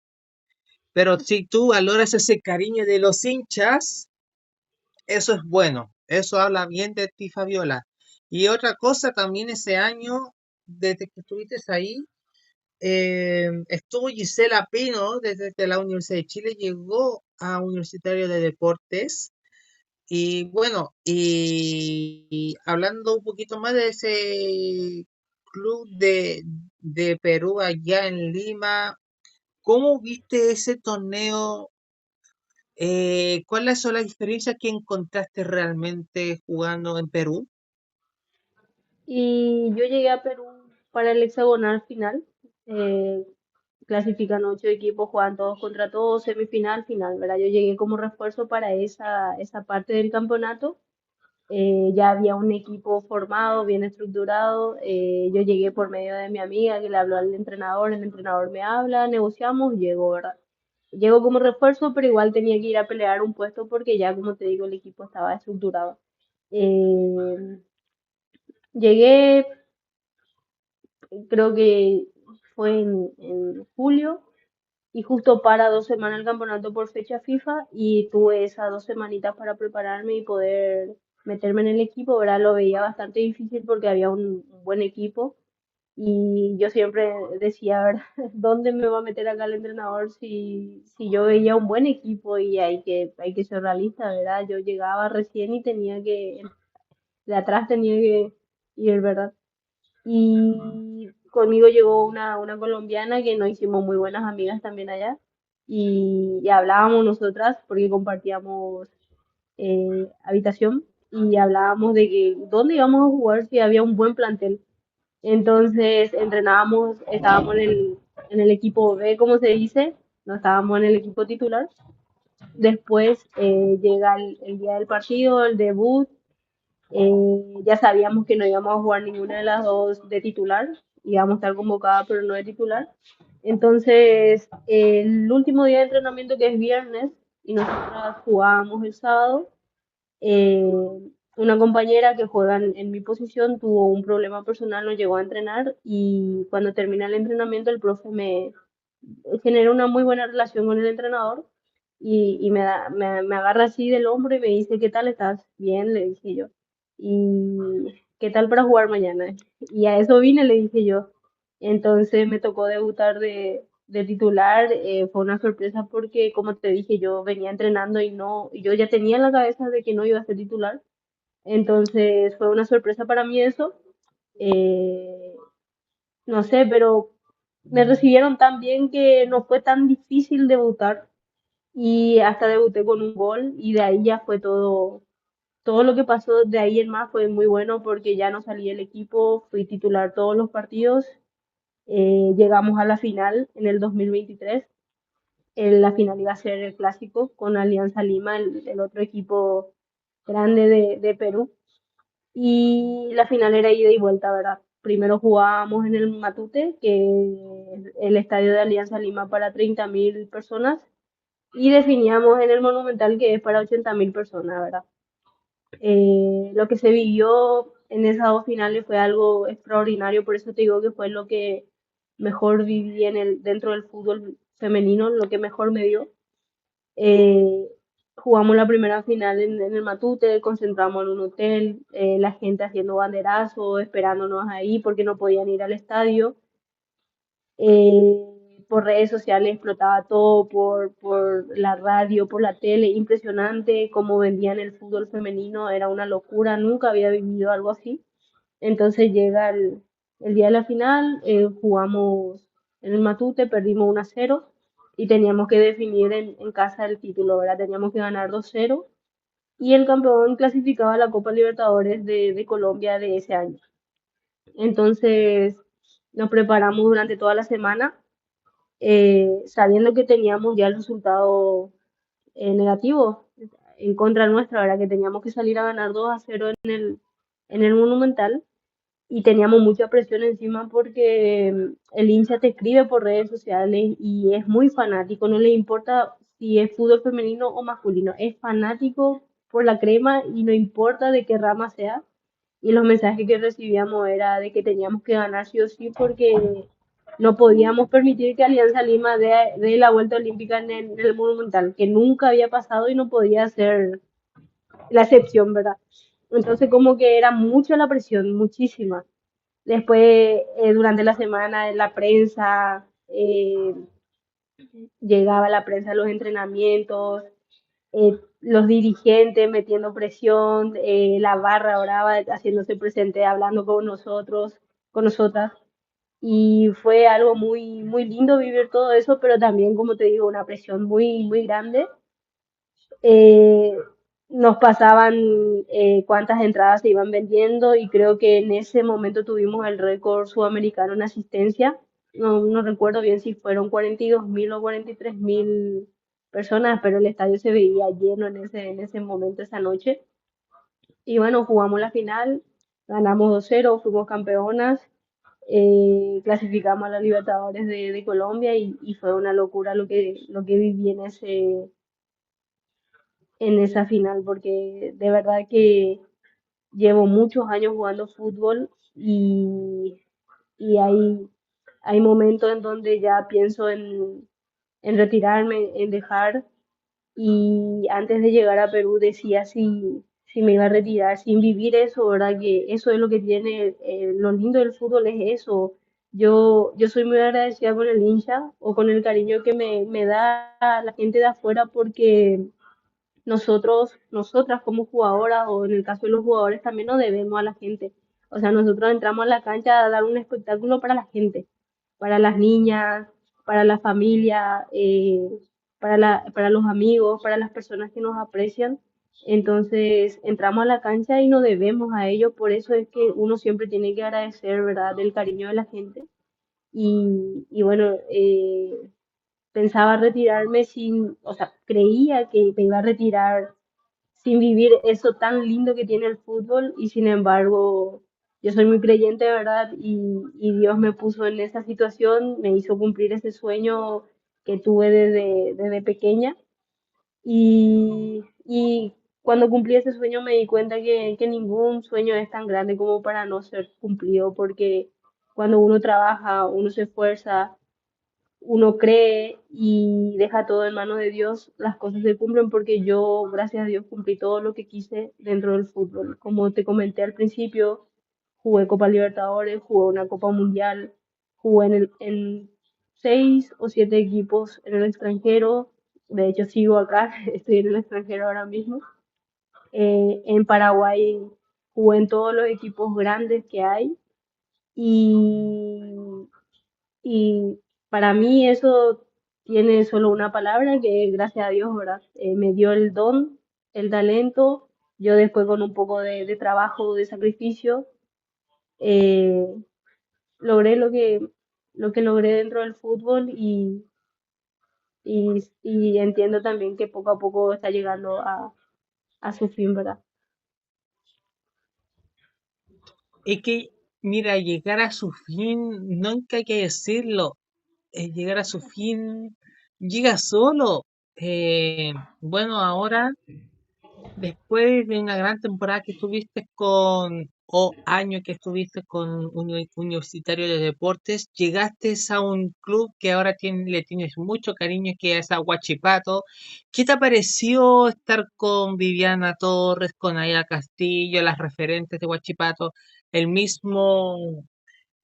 Pero si tú valoras ese cariño de los hinchas, eso es bueno, eso habla bien de ti, Fabiola. Y otra cosa también ese año, desde que estuviste ahí, estuvo Gisela Pino, desde la Universidad de Chile, llegó a Universitario de Deportes. Y bueno, y hablando un poquito más de ese club de Perú allá en Lima, ¿cómo viste ese torneo? ¿Cuáles son las diferencias que encontraste realmente jugando en Perú? Y yo llegué a Perú para el hexagonal final. eh, Clasifican 8 equipos, juegan todos contra todos, semifinal, final, ¿verdad? Yo llegué como refuerzo para esa parte del campeonato. Ya había un equipo formado, bien estructurado. Yo llegué por medio de mi amiga que le habló al entrenador, el entrenador me habla, negociamos, llego, ¿verdad? Llego como refuerzo, pero igual tenía que ir a pelear un puesto porque ya, como te digo, el equipo estaba estructurado. Eh, Llegué, creo que fue en julio y justo para 2 semanas el campeonato por fecha FIFA y tuve esas 2 semanitas para prepararme y poder meterme en el equipo, ¿verdad? Lo veía bastante difícil porque había un buen equipo y yo siempre decía, ¿verdad? ¿Dónde me va a meter acá el entrenador si yo veía un buen equipo y hay que ser realista, ¿verdad? Yo llegaba recién y de atrás tenía que ir, ¿verdad? Y conmigo llegó una colombiana que nos hicimos muy buenas amigas también allá. Y hablábamos nosotras porque compartíamos habitación y hablábamos de que dónde íbamos a jugar si había un buen plantel. Entonces entrenábamos, estábamos en el equipo B, como se dice, no estábamos en el equipo titular. Después llega el día del partido, el debut, ya sabíamos que no íbamos a jugar ninguna de las dos de titular, íbamos a estar convocadas pero no de titular. Entonces, el último día de entrenamiento que es viernes y nosotras jugábamos el sábado, eh, una compañera que juega en mi posición tuvo un problema personal, no llegó a entrenar y cuando termina el entrenamiento el profe me genera una muy buena relación con el entrenador y me agarra así del hombro y me dice, ¿qué tal estás? Bien, le dije yo. ¿Y qué tal para jugar mañana? Y a eso vine, le dije yo. Entonces me tocó debutar de titular, fue una sorpresa porque, como te dije, yo venía entrenando y no, y yo ya tenía en la cabeza de que no iba a ser titular. Entonces fue una sorpresa para mí eso. Eh, no sé, pero me recibieron tan bien que no fue tan difícil debutar y hasta debuté con un gol y de ahí ya fue todo, todo lo que pasó de ahí en más fue muy bueno porque ya no salí del equipo, fui titular todos los partidos, llegamos a la final en el 2023, la final iba a ser el clásico con Alianza Lima, el otro equipo grande de Perú. Y la final era ida y vuelta, ¿verdad? Primero jugábamos en el Matute, que es el estadio de Alianza Lima para 30.000 personas, y definíamos en el Monumental, que es para 80.000 personas, ¿verdad? Lo que se vivió en esas dos finales fue algo extraordinario, por eso te digo que fue lo que mejor viví dentro del fútbol femenino, lo que mejor me dio. Eh, Jugamos la primera final en el Matute, concentramos en un hotel, la gente haciendo banderazo, esperándonos ahí porque no podían ir al estadio. Por redes sociales explotaba todo, por la radio, por la tele, impresionante cómo vendían el fútbol femenino, era una locura, nunca había vivido algo así. Entonces llega el día de la final, jugamos en el Matute, perdimos 1-0 y teníamos que definir en casa el título, ¿verdad? Teníamos que ganar 2-0 y el campeón clasificaba a la Copa Libertadores de Colombia de ese año. Entonces nos preparamos durante toda la semana, sabiendo que teníamos ya el resultado negativo en contra nuestra, ¿verdad? Que teníamos que salir a ganar 2-0 en el Monumental y teníamos mucha presión encima porque el hincha te escribe por redes sociales y es muy fanático, no le importa si es fútbol femenino o masculino, es fanático por la crema y no importa de qué rama sea. Y los mensajes que recibíamos era de que teníamos que ganar sí o sí porque no podíamos permitir que Alianza Lima dé la vuelta olímpica en el Monumental, que nunca había pasado y no podía ser la excepción, ¿verdad? Entonces como que era mucha la presión, muchísima. Después, durante la semana, la prensa, llegaba la prensa a los entrenamientos, los dirigentes metiendo presión, la barra brava haciéndose presente, hablando con nosotros, con nosotras. Y fue algo muy, muy lindo vivir todo eso, pero también, como te digo, una presión muy, muy grande. eh, Nos pasaban cuántas entradas se iban vendiendo y creo que en ese momento tuvimos el récord sudamericano en asistencia. No recuerdo bien si fueron 42.000 o 43.000 personas, pero el estadio se veía lleno en ese momento, esa noche. Y bueno, jugamos la final, ganamos 2-0, fuimos campeonas, clasificamos a la Libertadores de Colombia y fue una locura lo que viví en esa final, porque de verdad que llevo muchos años jugando fútbol y hay momentos en donde ya pienso en retirarme, en dejar, y antes de llegar a Perú decía si me iba a retirar sin vivir eso, ¿verdad? Que eso es lo que tiene, lo lindo del fútbol es eso. Yo soy muy agradecida con el hincha o con el cariño que me da la gente de afuera porque nosotras como jugadoras o en el caso de los jugadores también nos debemos a la gente. O sea, nosotros entramos a la cancha a dar un espectáculo para la gente, para las niñas, para la familia, para los amigos, para las personas que nos aprecian. Entonces, entramos a la cancha y nos debemos a ellos, por eso es que uno siempre tiene que agradecer, ¿verdad?, del cariño de la gente. Y bueno, pensaba retirarme sin, o sea, creía que me iba a retirar sin vivir eso tan lindo que tiene el fútbol y sin embargo yo soy muy creyente, ¿verdad? Y Dios me puso en esa situación, me hizo cumplir ese sueño que tuve desde pequeña y cuando cumplí ese sueño me di cuenta que ningún sueño es tan grande como para no ser cumplido, porque cuando uno trabaja, uno se esfuerza, uno cree y deja todo en manos de Dios, las cosas se cumplen porque yo, gracias a Dios, cumplí todo lo que quise dentro del fútbol. Como te comenté al principio, jugué Copa Libertadores, jugué una Copa Mundial, jugué en 6 o 7 equipos en el extranjero. De hecho, sigo acá, estoy en el extranjero ahora mismo. En Paraguay jugué en todos los equipos grandes que hay y y para mí eso tiene solo una palabra, que es gracias a Dios, ¿verdad? Me dio el don, el talento. Yo después con un poco de trabajo, de sacrificio, eh, logré lo que logré dentro del fútbol y entiendo también que poco a poco está llegando a su fin, ¿verdad? Es que, mira, llegar a su fin, nunca hay que decirlo, llegar a su fin llega solo. Bueno, ahora, después de una gran temporada que estuviste o año que estuviste con Universitario de Deportes, llegaste a un club que ahora le tienes mucho cariño, que es a Huachipato. ¿Qué te pareció estar con Viviana Torres, con Aya Castillo, las referentes de Huachipato, el mismo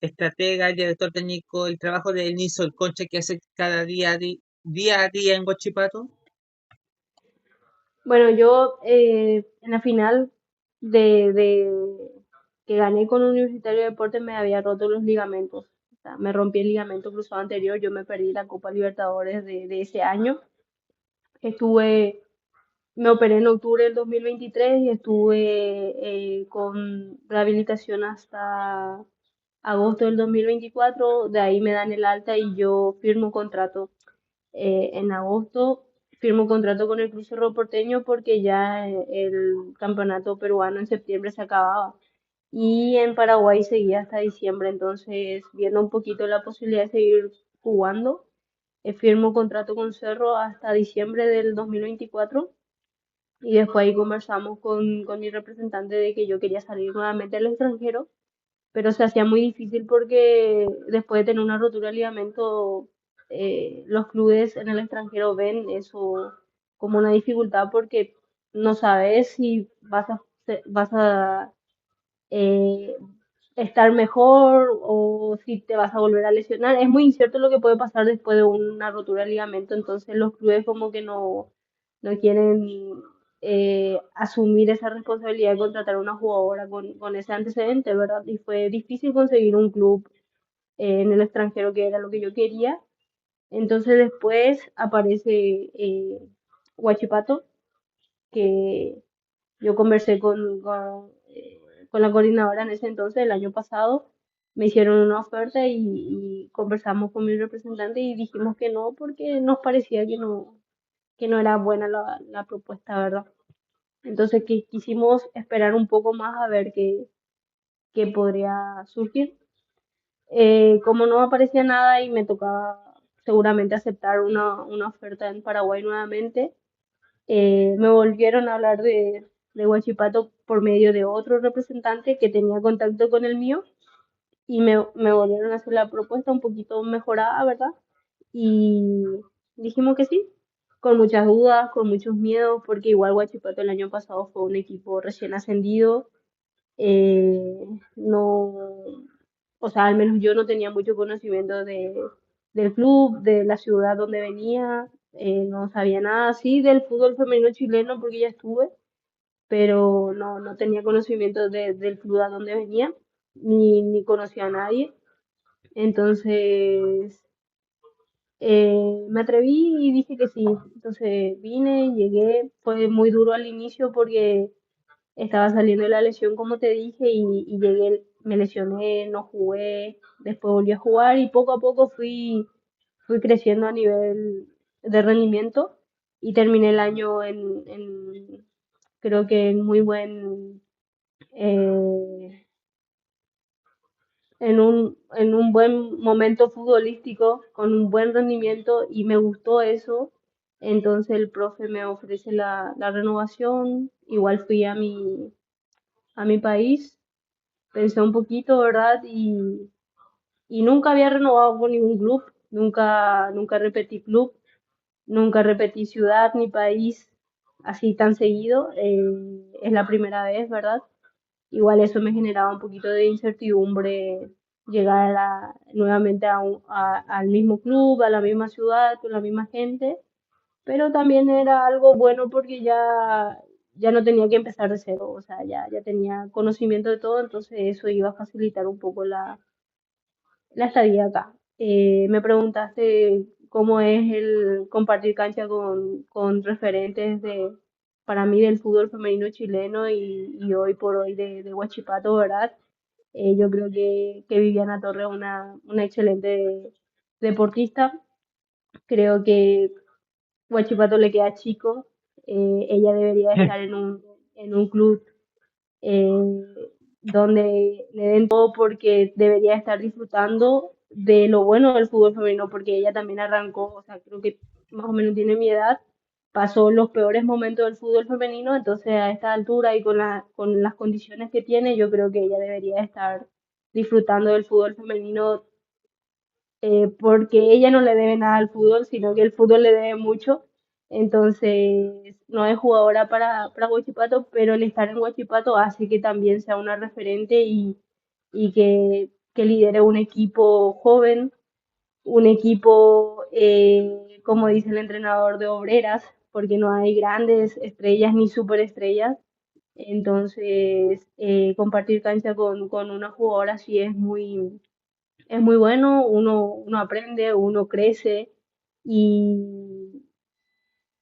estratega, el director técnico, el trabajo de Nilson Concha que hace cada día a día en Huachipato? Bueno, yo en la final de que gané con Universitario de Deportes me había roto los ligamentos. O sea, me rompí el ligamento cruzado anterior, yo me perdí la Copa Libertadores de ese año. Estuve, Me operé en octubre del 2023 y estuve con rehabilitación hasta agosto del 2024. De ahí me dan el alta y yo firmo un contrato en agosto, firmo contrato con el Club Cerro Porteño porque ya el campeonato peruano en septiembre se acababa. Y en Paraguay seguía hasta diciembre, entonces viendo un poquito la posibilidad de seguir jugando, firmo contrato con Cerro hasta diciembre del 2024 y después ahí conversamos con mi representante de que yo quería salir nuevamente al extranjero, pero se hacía muy difícil porque después de tener una rotura de ligamento, los clubes en el extranjero ven eso como una dificultad porque no sabes si vas a eh, estar mejor o si te vas a volver a lesionar. Es muy incierto lo que puede pasar después de una rotura de ligamento, entonces los clubes como que no quieren asumir esa responsabilidad de contratar a una jugadora con ese antecedente, ¿verdad? Y fue difícil conseguir un club en el extranjero que era lo que yo quería. Entonces después aparece Huachipato, que yo conversé con la coordinadora en ese entonces, el año pasado, me hicieron una oferta y conversamos con mi representante y dijimos que no porque nos parecía que no era buena la propuesta, ¿verdad? Entonces quisimos esperar un poco más a ver qué podría surgir. Como no aparecía nada y me tocaba seguramente aceptar una oferta en Paraguay nuevamente, me volvieron a hablar de Huachipato por medio de otro representante que tenía contacto con el mío y me volvieron a hacer la propuesta un poquito mejorada, ¿verdad? Y dijimos que sí, con muchas dudas, con muchos miedos, porque igual Huachipato el año pasado fue un equipo recién ascendido. No, o sea, al menos yo no tenía mucho conocimiento del club, de la ciudad donde venía, no sabía nada así del fútbol femenino chileno porque ya estuve, pero no tenía conocimiento del club a donde venía, ni conocía a nadie. Entonces, me atreví y dije que sí. Entonces vine, llegué, fue muy duro al inicio porque estaba saliendo de la lesión, como te dije, y llegué, me lesioné, no jugué, después volví a jugar y poco a poco fui creciendo a nivel de rendimiento y terminé el año creo que en muy eh, en un buen momento futbolístico, con un buen rendimiento y me gustó eso. Entonces el profe me ofrece la renovación, igual fui a mi país, pensé un poquito, ¿verdad? Y nunca había renovado con ningún club, nunca repetí club, nunca repetí ciudad ni país así tan seguido, es la primera vez, ¿verdad? Igual eso me generaba un poquito de incertidumbre llegar nuevamente al mismo club, a la misma ciudad, con la misma gente, pero también era algo bueno porque ya no tenía que empezar de cero, o sea, ya tenía conocimiento de todo, entonces eso iba a facilitar un poco la estadía acá. Me preguntaste cómo es el compartir cancha con referentes para mí del fútbol femenino chileno y hoy por hoy de Huachipato, ¿verdad? Yo creo que Viviana Torre es una excelente deportista. Creo que Huachipato le queda chico. Ella debería estar en un club eh, donde le den todo porque debería estar disfrutando de lo bueno del fútbol femenino, porque ella también arrancó, o sea, creo que más o menos tiene mi edad, pasó los peores momentos del fútbol femenino, entonces a esta altura y con las condiciones que tiene, yo creo que ella debería estar disfrutando del fútbol femenino porque ella no le debe nada al fútbol, sino que el fútbol le debe mucho. Entonces, no es jugadora para Huachipato, pero el estar en Huachipato hace que también sea una referente y que lidere un equipo joven, un equipo, como dice el entrenador, de obreras, porque no hay grandes estrellas ni superestrellas. Entonces, compartir cancha con una jugadora así es muy bueno, uno aprende, uno crece y,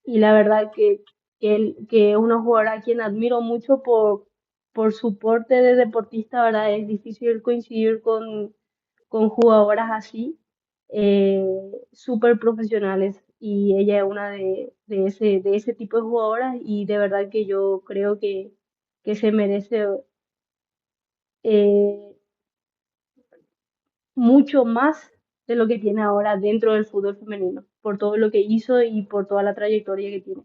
y la verdad que es una jugadora a quien admiro mucho por su porte de deportista, ¿verdad? Es difícil coincidir con jugadoras así, eh, súper profesionales y ella es una de ese tipo de jugadoras y de verdad que yo creo que se merece eh, mucho más de lo que tiene ahora dentro del fútbol femenino, por todo lo que hizo y por toda la trayectoria que tiene.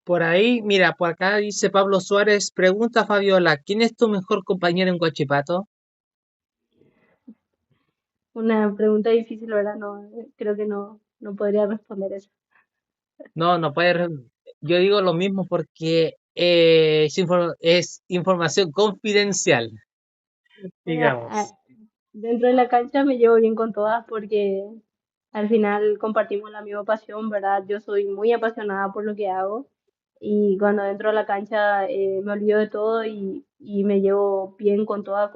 Por ahí, mira, por acá dice Pablo Suárez, pregunta a Fabiola, ¿quién es tu mejor compañero en Guachipato? Una pregunta difícil, ¿verdad? No, creo que no podría responder eso. No, no puede. Yo digo lo mismo porque es información confidencial, Bueno, digamos. dentro de la cancha me llevo bien con todas porque al final compartimos la misma pasión, ¿verdad? Yo soy muy apasionada por lo que hago y cuando entro a la cancha me olvido de todo y me llevo bien con todas,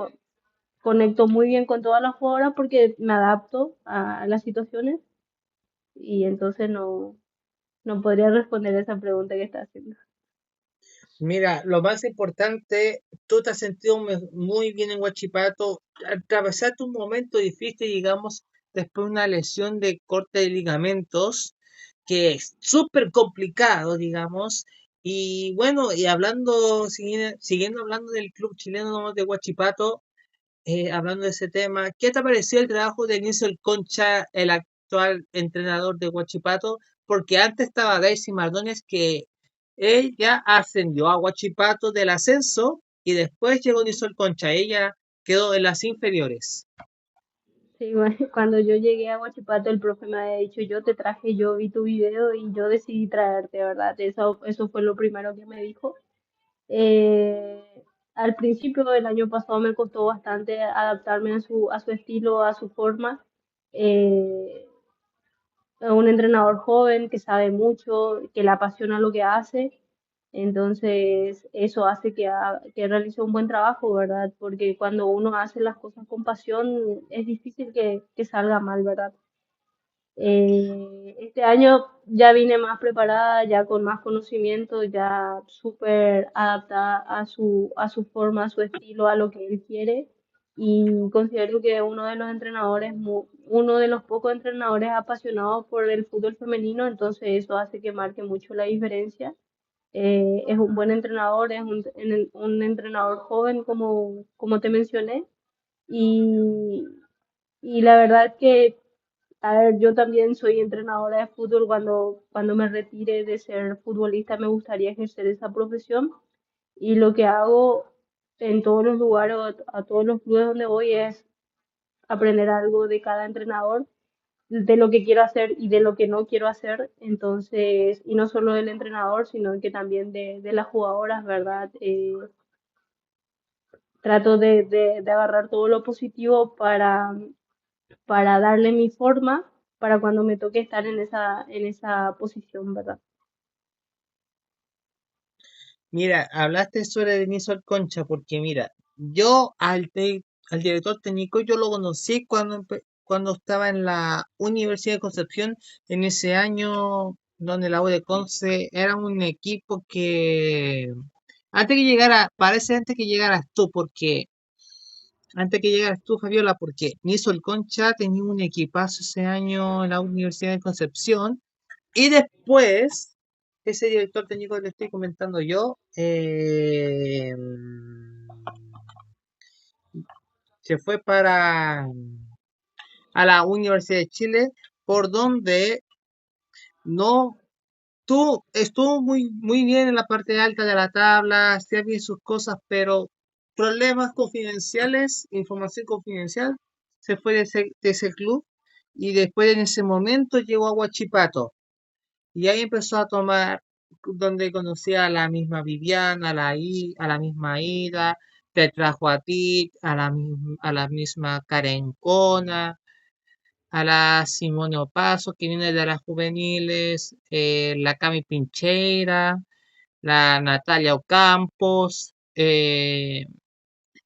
conecto muy bien con todas las jugadoras porque me adapto a las situaciones y entonces no podría responder esa pregunta que está haciendo. Mira, lo más importante, tú te has sentido muy bien en Huachipato, atravesaste un momento difícil, digamos, después de una lesión de corte de ligamentos, que es súper complicado, digamos, y bueno, y hablando, siguiendo hablando del club chileno de Huachipato, hablando de ese tema, ¿qué te pareció el trabajo de Nilson Concha, el actual entrenador de Huachipato? Porque antes estaba Daisy Mardones, que ella ascendió a Huachipato del ascenso y después llegó Nilson Concha. Ella quedó en las inferiores. Sí, bueno, cuando yo llegué a Huachipato, el profe me había dicho, yo te traje, yo vi tu video y yo decidí traerte, ¿verdad? Eso fue lo primero que me dijo. Eh, Al principio del año pasado me costó bastante adaptarme a su estilo, a su forma. Eh, es un entrenador joven que sabe mucho, que le apasiona lo que hace. Entonces, eso hace que realice un buen trabajo, ¿verdad? Porque cuando uno hace las cosas con pasión, es difícil que salga mal, ¿verdad? Este año ya vine más preparada, ya con más conocimiento, ya súper adaptada a su forma, a su estilo, a lo que él quiere. Y considero que uno de los entrenadores, uno de los pocos entrenadores apasionados por el fútbol femenino, entonces eso hace que marque mucho la diferencia. Es un buen entrenador, es un entrenador joven, como te mencioné. Y, y la verdad que A ver, yo también soy entrenadora de fútbol. Cuando me retire de ser futbolista me gustaría ejercer esa profesión. Y lo que hago en todos los lugares, a todos los clubes donde voy, es aprender algo de cada entrenador, de lo que quiero hacer y de lo que no quiero hacer. Entonces, y no solo del entrenador, sino que también de las jugadoras, ¿verdad? Trato de agarrar todo lo positivo para darle mi forma para cuando me toque estar en esa posición, ¿verdad? Mira, hablaste sobre Denis Concha, porque mira, yo al director técnico yo lo conocí cuando estaba en la Universidad de Concepción, en ese año donde la U de Conce era un equipo que antes que llegaras tú, porque antes que llegaras tú, Fabiola, porque Nisol Concha tenía un equipazo ese año en la Universidad de Concepción y después, ese director técnico que le estoy comentando yo, se fue a la Universidad de Chile, por donde no estuvo muy bien en la parte alta de la tabla, hacía bien sus cosas, pero problemas confidenciales, información confidencial, se fue de ese club y después en ese momento llegó a Huachipato. Y ahí empezó a tomar, donde conocía a la misma Viviana, a la misma Ida, te trajo a ti, a la misma Karen Cona, a la Simone Opaso, que viene de las juveniles, la Cami Pincheira, la Natalia Ocampos,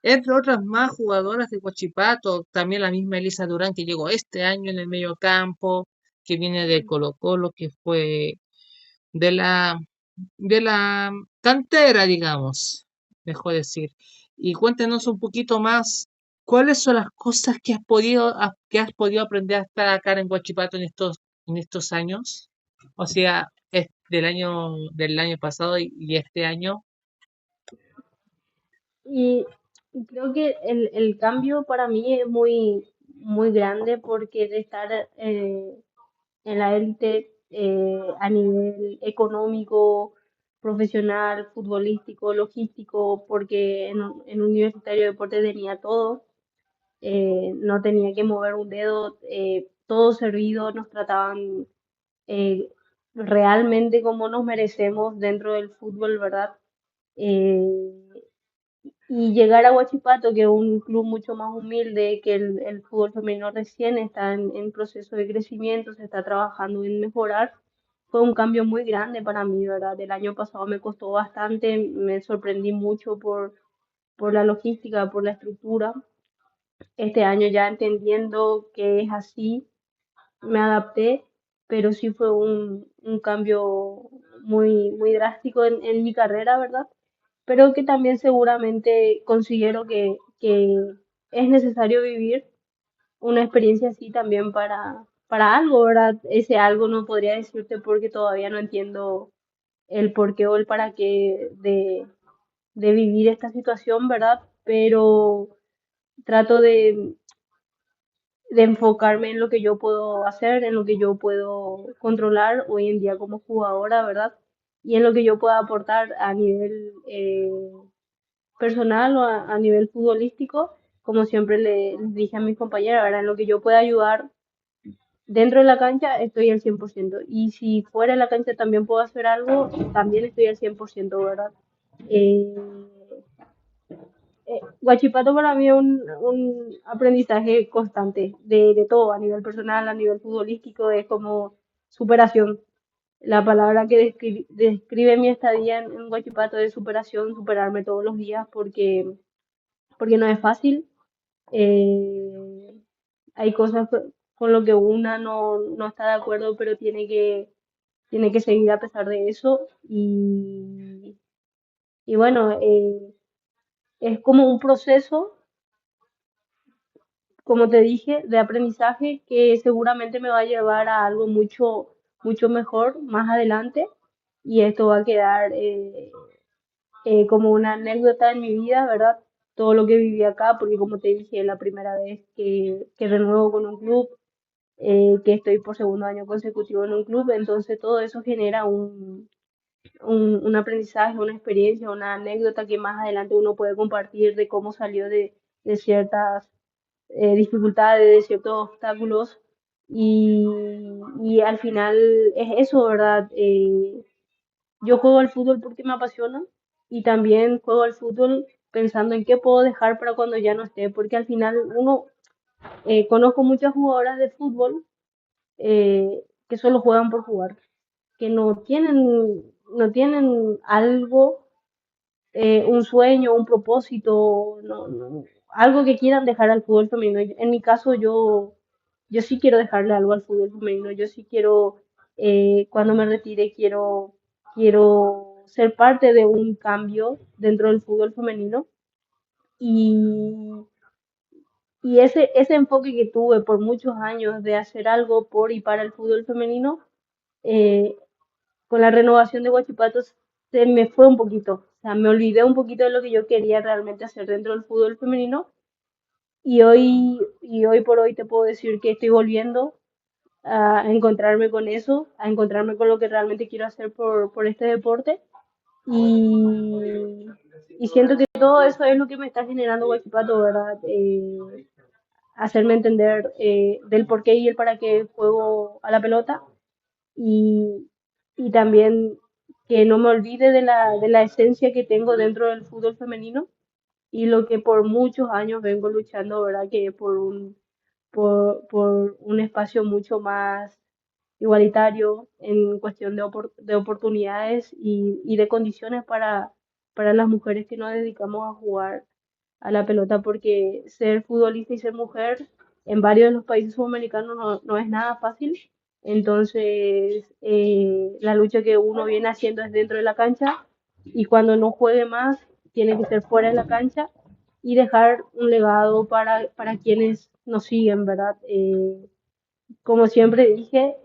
entre otras más jugadoras de Huachipato, también la misma Elisa Durán, que llegó este año en el medio campo, que viene de Colo Colo, que fue de la, de la cantera, digamos, mejor decir. Y cuéntenos un poquito más, ¿cuáles son las cosas que has podido aprender a estar acá en Huachipato en estos años? O sea, del año pasado y este año. Y, y creo que el cambio para mí es muy grande porque de estar en la élite a nivel económico, profesional, futbolístico, logístico, porque en Universitario de Deportes tenía todo, no tenía que mover un dedo, todo servido, nos trataban eh, realmente como nos merecemos dentro del fútbol, ¿verdad? Eh, y llegar a Huachipato, que es un club mucho más humilde, que el fútbol femenino recién está en proceso de crecimiento, se está trabajando en mejorar, fue un cambio muy grande para mí, ¿verdad? El año pasado me costó bastante, me sorprendí mucho por la logística, por la estructura. Este año ya entendiendo que es así, me adapté, pero sí fue un cambio muy drástico en mi carrera, ¿verdad? Pero que también seguramente considero que es necesario vivir una experiencia así también para algo, ¿verdad? Ese algo no podría decirte porque todavía no entiendo el porqué o el para qué de vivir esta situación, ¿verdad? Pero trato de enfocarme en lo que yo puedo hacer, en lo que yo puedo controlar hoy en día como jugadora, ¿verdad? Y en lo que yo pueda aportar a nivel personal o a nivel futbolístico, como siempre les dije a mis compañeras, ¿verdad? En lo que yo pueda ayudar dentro de la cancha estoy al 100%. Y si fuera de la cancha también puedo hacer algo, también estoy al 100%, ¿verdad? Eh, Guachipato para mí es un aprendizaje constante de todo, a nivel personal, a nivel futbolístico, es como superación. La palabra que describe mi estadía en Guachipato es superación, superarme todos los días porque no es fácil. Eh, Hay cosas con lo que una no está de acuerdo, pero tiene que seguir a pesar de eso. Y bueno, es como un proceso, como te dije, de aprendizaje que seguramente me va a llevar a algo mucho mejor más adelante. Y esto va a quedar como una anécdota en mi vida, ¿verdad? Todo lo que viví acá, porque como te dije, es la primera vez que renuevo con un club, que estoy por segundo año consecutivo en un club, entonces todo eso genera un aprendizaje, una experiencia, una anécdota que más adelante uno puede compartir de cómo salió de ciertas dificultades, de ciertos obstáculos y, y al final es eso, ¿verdad? Yo juego al fútbol porque me apasiona y también juego al fútbol pensando en qué puedo dejar para cuando ya no esté, porque al final uno, conozco muchas jugadoras de fútbol que solo juegan por jugar, que no tienen algo, un sueño, un propósito, algo que quieran dejar al fútbol femenino. En mi caso, yo sí quiero dejarle algo al fútbol femenino, yo sí quiero, cuando me retire, quiero ser parte de un cambio dentro del fútbol femenino y, y ese enfoque que tuve por muchos años de hacer algo por y para el fútbol femenino, eh, con la renovación de Huachipatos se me fue un poquito. O sea, me olvidé un poquito de lo que yo quería realmente hacer dentro del fútbol femenino y hoy por hoy te puedo decir que estoy volviendo a encontrarme con eso, a encontrarme con lo que realmente quiero hacer por este deporte y, y siento que todo eso es lo que me está generando Huachipato, ¿verdad? Hacerme entender del por qué y el para qué juego a la pelota y, y también que no me olvide de la esencia que tengo dentro del fútbol femenino y lo que por muchos años vengo luchando, ¿verdad? Que por un espacio mucho más igualitario en cuestión de oportunidades y de condiciones para las mujeres que nos dedicamos a jugar a la pelota, porque ser futbolista y ser mujer en varios de los países sudamericanos no es nada fácil. Entonces, la lucha que uno viene haciendo es dentro de la cancha y cuando no juegue más, tiene que ser fuera de la cancha y dejar un legado para quienes nos siguen, ¿verdad? Como siempre dije,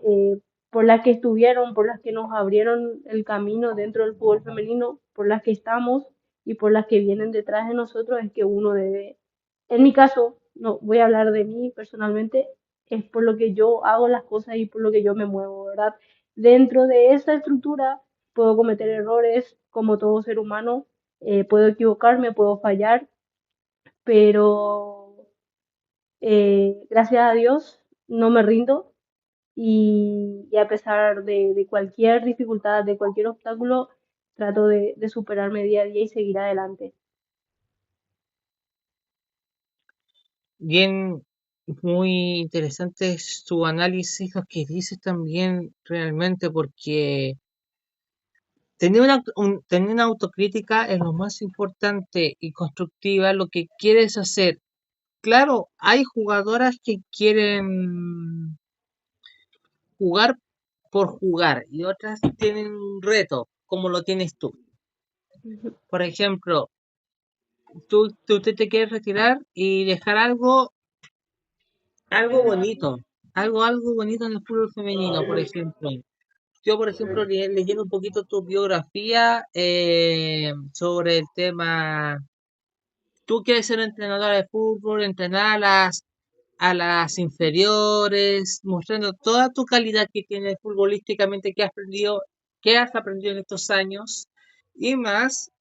por las que estuvieron, por las que nos abrieron el camino dentro del fútbol femenino, por las que estamos y por las que vienen detrás de nosotros, es que uno debe, en mi caso, no voy a hablar de mí personalmente, es por lo que yo hago las cosas y por lo que yo me muevo, ¿verdad? Dentro de esa estructura puedo cometer errores como todo ser humano, puedo equivocarme, puedo fallar, pero gracias a Dios no me rindo y a pesar de cualquier dificultad, de cualquier obstáculo, trato de superarme día a día y seguir adelante. Bien, muy interesante su análisis, lo que dices también realmente, porque tener una autocrítica es lo más importante y constructiva, lo que quieres hacer. Claro, hay jugadoras que quieren jugar por jugar y otras tienen un reto, como lo tienes tú. Ujú. Por ejemplo, tú te quieres retirar y dejar algo bonito, algo bonito en el fútbol femenino, por ejemplo. Yo, por ejemplo, leyendo un poquito tu biografía sobre el tema, tú quieres ser entrenadora de fútbol, entrenar a las inferiores, mostrando toda tu calidad que tienes futbolísticamente que has aprendido en estos años y más.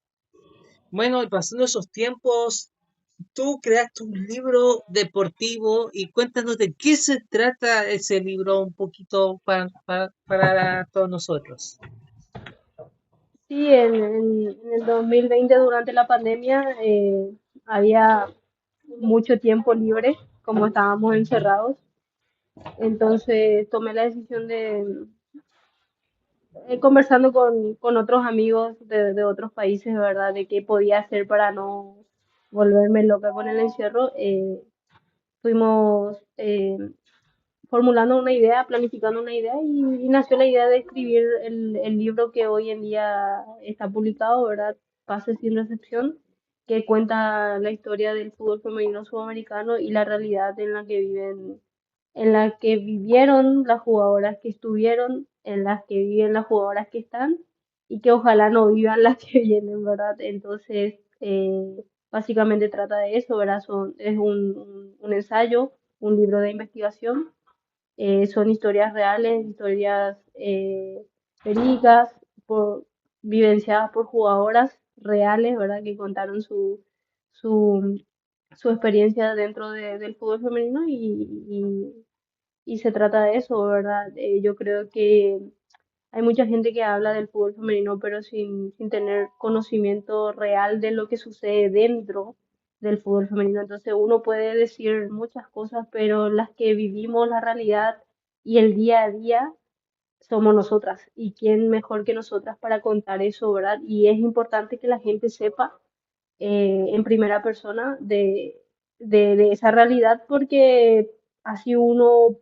Bueno, y pasando esos tiempos, tú creaste un libro deportivo y cuéntanos de qué se trata ese libro un poquito para todos nosotros. Sí, en el 2020 durante la pandemia había mucho tiempo libre, como estábamos encerrados, entonces tomé la decisión conversando con otros amigos de otros países, ¿verdad? De qué podía hacer para no volverme loca con el encierro. Fuimos formulando una idea, planificando una idea y nació la idea de escribir el libro que hoy en día está publicado, ¿verdad? Pase sin recepción, que cuenta la historia del fútbol femenino sudamericano y la realidad en la que vivieron las jugadoras que estuvieron, en las que viven las jugadoras que están y que ojalá no vivan las que vienen, ¿verdad? Entonces, básicamente trata de eso, ¿verdad? Es un ensayo, un libro de investigación Son historias reales, historias verídicas, vivenciadas por jugadoras reales, ¿verdad? Que contaron su, su experiencia dentro del fútbol femenino y se trata de eso, ¿verdad? Yo creo que hay mucha gente que habla del fútbol femenino, pero sin tener conocimiento real de lo que sucede dentro del fútbol femenino. Entonces uno puede decir muchas cosas, pero las que vivimos la realidad y el día a día somos nosotras. ¿Y quién mejor que nosotras para contar eso, verdad? Y es importante que la gente sepa en primera persona de esa realidad porque así uno,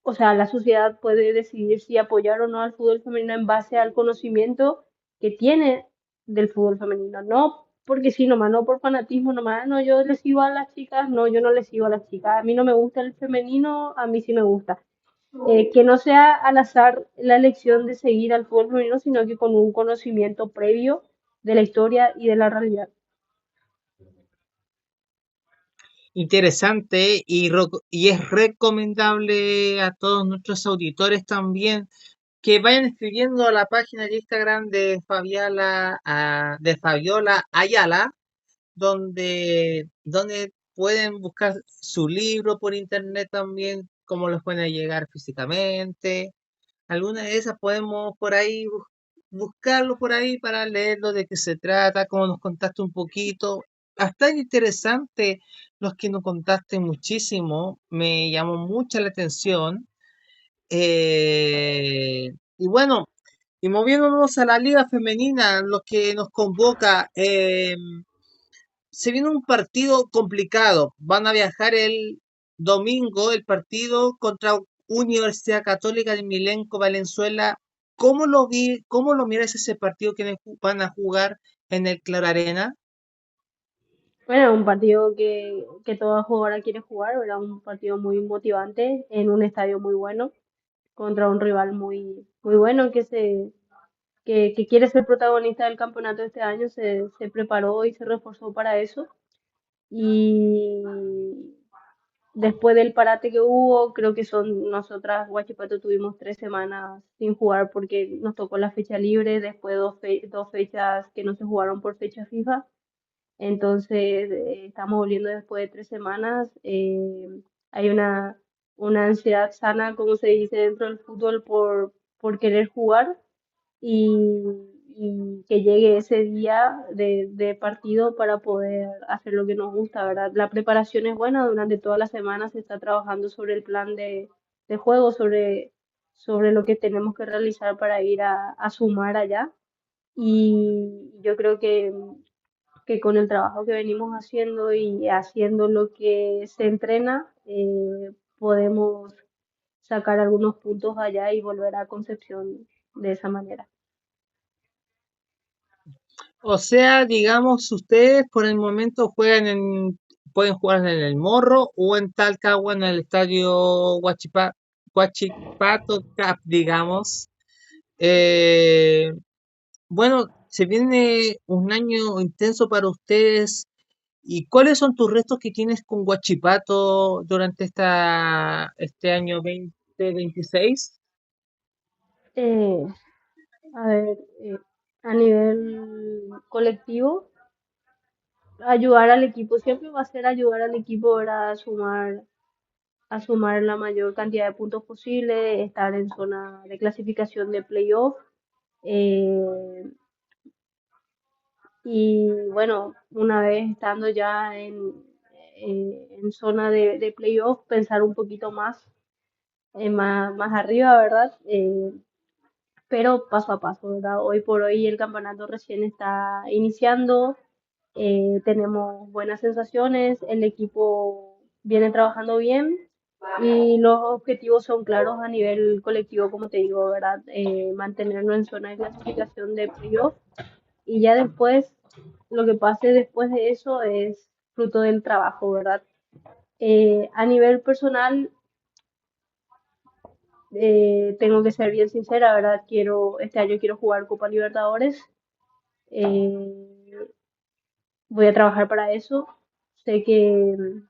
o sea, la sociedad puede decidir si apoyar o no al fútbol femenino en base al conocimiento que tiene del fútbol femenino, no porque sí, nomás, no por fanatismo, nomás, no, yo les sigo a las chicas, no, yo no les sigo a las chicas, a mí no me gusta el femenino, a mí sí me gusta. Que no sea al azar la elección de seguir al fútbol femenino, sino que con un conocimiento previo de la historia y de la realidad. Interesante y es recomendable a todos nuestros auditores también que vayan escribiendo a la página de Instagram de de Fabiola Ayala, donde pueden buscar su libro por internet también, cómo los pueden llegar físicamente. Alguna de esas podemos por ahí buscarlo por ahí para leerlo de qué se trata, cómo nos contaste un poquito. Hasta interesante los que nos contaste muchísimo, me llamó mucha la atención. Y bueno, y moviéndonos a la liga femenina, lo que nos convoca, se viene un partido complicado. Van a viajar el domingo el partido contra Universidad Católica de Milenco, Valenzuela. ¿Cómo lo miras ese partido que van a jugar en el Claro Arena? Bueno, un partido que toda jugadora quiere jugar, ¿verdad? Un partido muy motivante en un estadio muy bueno contra un rival muy bueno que quiere ser protagonista del campeonato este año, se preparó y se reforzó para eso. Y después del parate que hubo, creo que son nosotras, Huachipato, tuvimos 3 semanas sin jugar porque nos tocó la fecha libre, después dos fechas que no se jugaron por fecha FIFA. Entonces, estamos volviendo después de 3 semanas. Hay una ansiedad sana, como se dice dentro del fútbol, por querer jugar y, y que llegue ese día de partido para poder hacer lo que nos gusta, ¿verdad? La preparación es buena, durante toda la semana se está trabajando sobre el plan de juego, sobre lo que tenemos que realizar para ir a sumar allá. Y yo creo que con el trabajo que venimos haciendo y haciendo lo que se entrena, podemos sacar algunos puntos allá y volver a Concepción de esa manera. O sea, digamos, ustedes por el momento pueden jugar en el Morro o en Talcahuano en el estadio Huachipato Cap, digamos. Eh, bueno, se viene un año intenso para ustedes. ¿Y cuáles son tus restos que tienes con Huachipato durante este año 2026? Eh, a ver, a nivel colectivo, ayudar al equipo siempre va a ser ayudar al equipo, ¿verdad? A sumar la mayor cantidad de puntos posible, estar en zona de clasificación de playoff. eh, y bueno, una vez estando ya en zona de playoff, pensar un poquito más arriba, ¿verdad? Pero paso a paso, ¿verdad? Hoy por hoy el campeonato recién está iniciando, tenemos buenas sensaciones, el equipo viene trabajando bien y los objetivos son claros a nivel colectivo, como te digo, ¿verdad? Mantenernos en zona de clasificación de playoff y ya después, lo que pase después de eso es fruto del trabajo, ¿verdad? A nivel personal, tengo que ser bien sincera, ¿verdad? Este año quiero jugar Copa Libertadores. eh, Voy a trabajar para eso. Sé que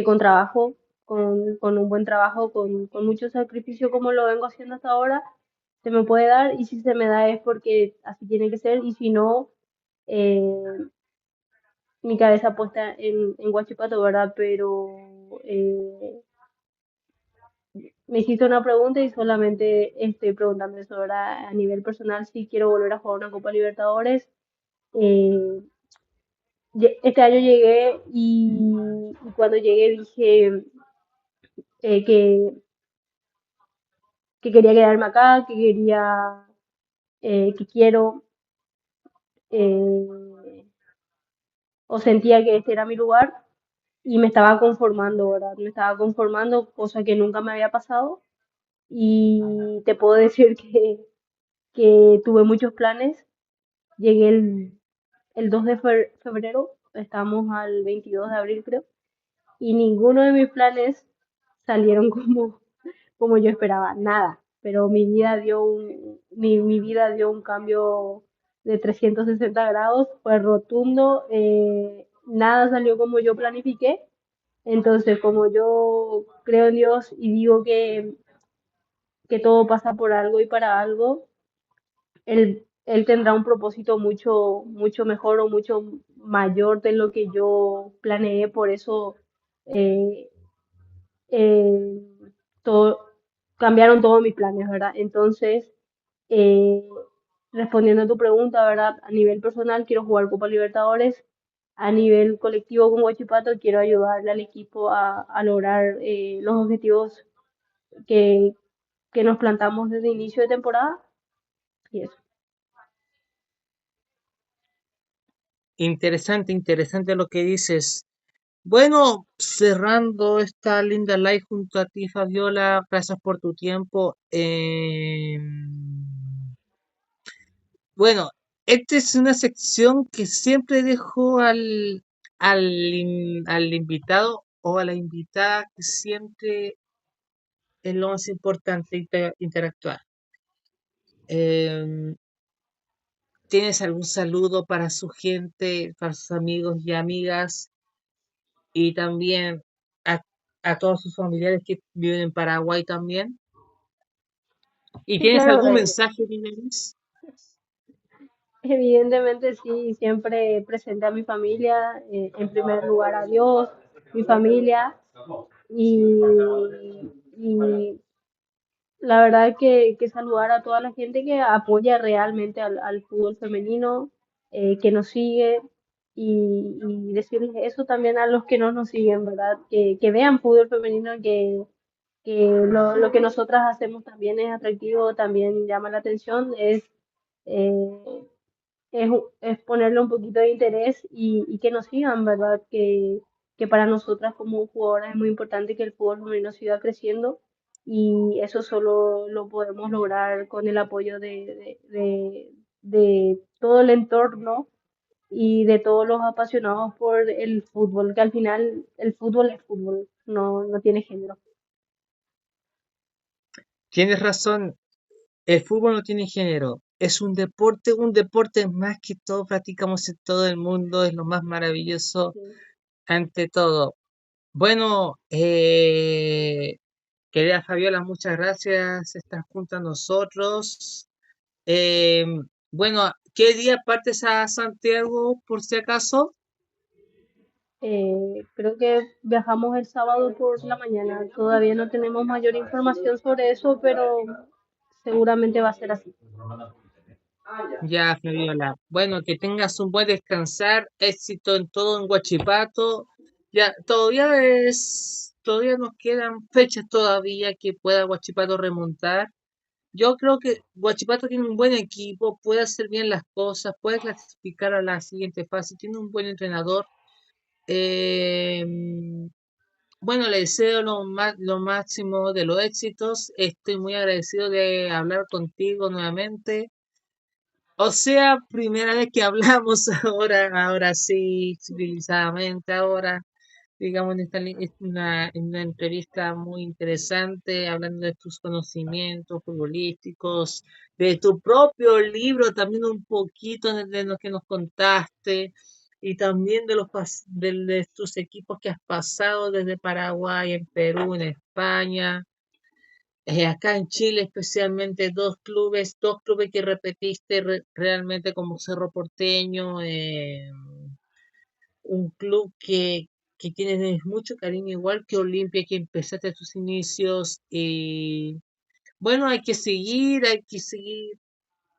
con trabajo con un buen trabajo, con mucho sacrificio como lo vengo haciendo hasta ahora, se me puede dar y si se me da es porque así tiene que ser y si no, eh, mi cabeza puesta en Guachipato, ¿verdad? Pero me hiciste una pregunta y solamente estoy preguntando eso, ¿verdad? A nivel personal, si quiero volver a jugar una Copa Libertadores. Eh, este año llegué y cuando llegué dije eh, que, que quería quedarme acá, que quería, que quiero, eh, o sentía que este era mi lugar y me estaba conformando, ¿verdad? Me estaba conformando, cosa que nunca me había pasado y te puedo decir que tuve muchos planes. Llegué el 2 de febrero, estamos al 22 de abril creo, y ninguno de mis planes salieron como yo esperaba, nada. Pero mi vida dio un cambio de 360 grados, fue rotundo, nada salió como yo planifiqué. Entonces, como yo creo en Dios y digo que todo pasa por algo y para algo, él tendrá un propósito mucho mejor o mucho mayor de lo que yo planeé. Por eso eh, eh, todo, cambiaron todos mis planes, ¿verdad? Entonces, eh, respondiendo a tu pregunta, ¿verdad? A nivel personal quiero jugar Copa Libertadores, a nivel colectivo con Huachipato quiero ayudarle al equipo a lograr los objetivos que, que nos plantamos desde inicio de temporada y eso. Interesante, interesante lo que dices. Bueno, cerrando esta linda live junto a ti, Fabiola, gracias por tu tiempo. Bueno, esta es una sección que siempre dejo al invitado o a la invitada que siempre es lo más importante interactuar. Em, ¿Tienes algún saludo para su gente, para sus amigos y amigas y también a, a todos sus familiares que viven en Paraguay también? ¿Y Sí, tienes claro, algún mensaje, Mirelis? evidentemente sí, siempre presente a mi familia, en primer lugar a Dios, mi familia y, y la verdad que saludar a toda la gente que apoya realmente al fútbol femenino, que nos sigue y decirles eso también a los que no nos siguen, ¿verdad? Que vean fútbol femenino, que lo que nosotras hacemos también es atractivo, también llama la atención, eh, es ponerle un poquito de interés y que nos sigan, ¿verdad? Que para nosotras como jugadoras es muy importante que el fútbol femenino siga creciendo y eso solo lo podemos lograr con el apoyo de todo el entorno y de todos los apasionados por el fútbol, que al final el fútbol es fútbol, no tiene género. Tienes razón, el fútbol no tiene género. Es un deporte más que todo practicamos en todo el mundo, es lo más maravilloso Sí. ante todo. Bueno, querida Fabiola, muchas gracias, estás junto a nosotros. Eh, bueno, ¿qué día partes a Santiago por si acaso? Creo que viajamos el sábado por la mañana. Todavía no tenemos mayor información sobre eso, pero seguramente va a ser así. Ya, Fabiola. Bueno, que tengas un buen descansar, éxito en todo en Huachipato. Ya, todavía nos quedan fechas todavía que pueda Huachipato remontar. Yo creo que Huachipato tiene un buen equipo, puede hacer bien las cosas, puede clasificar a la siguiente fase, tiene un buen entrenador. Eh, bueno, le deseo lo máximo de los éxitos. Estoy muy agradecido de hablar contigo nuevamente. O sea, primera vez que hablamos ahora sí, civilizadamente, ahora, digamos, es una entrevista muy interesante, hablando de tus conocimientos futbolísticos, de tu propio libro, también un poquito de lo que nos contaste. y también de tus equipos que has pasado desde Paraguay, en Perú, en España, acá en Chile especialmente dos clubes que repetiste realmente como Cerro Porteño, un club que tienes mucho cariño igual que Olimpia, que empezaste tus inicios y bueno, hay que seguir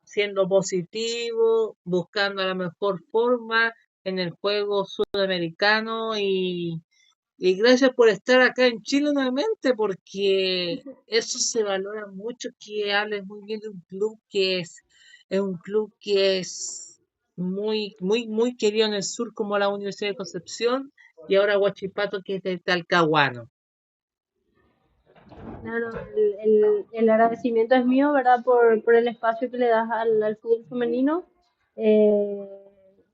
siendo positivo, buscando la mejor forma en el juego sudamericano y gracias por estar acá en Chile nuevamente, porque eso se valora mucho que hables muy bien de un club es un club que es muy querido en el sur como la Universidad de Concepción y ahora Huachipato que es de Talcahuano. No, no, el agradecimiento es mío, ¿verdad? Por el espacio que le das al fútbol femenino. Eh,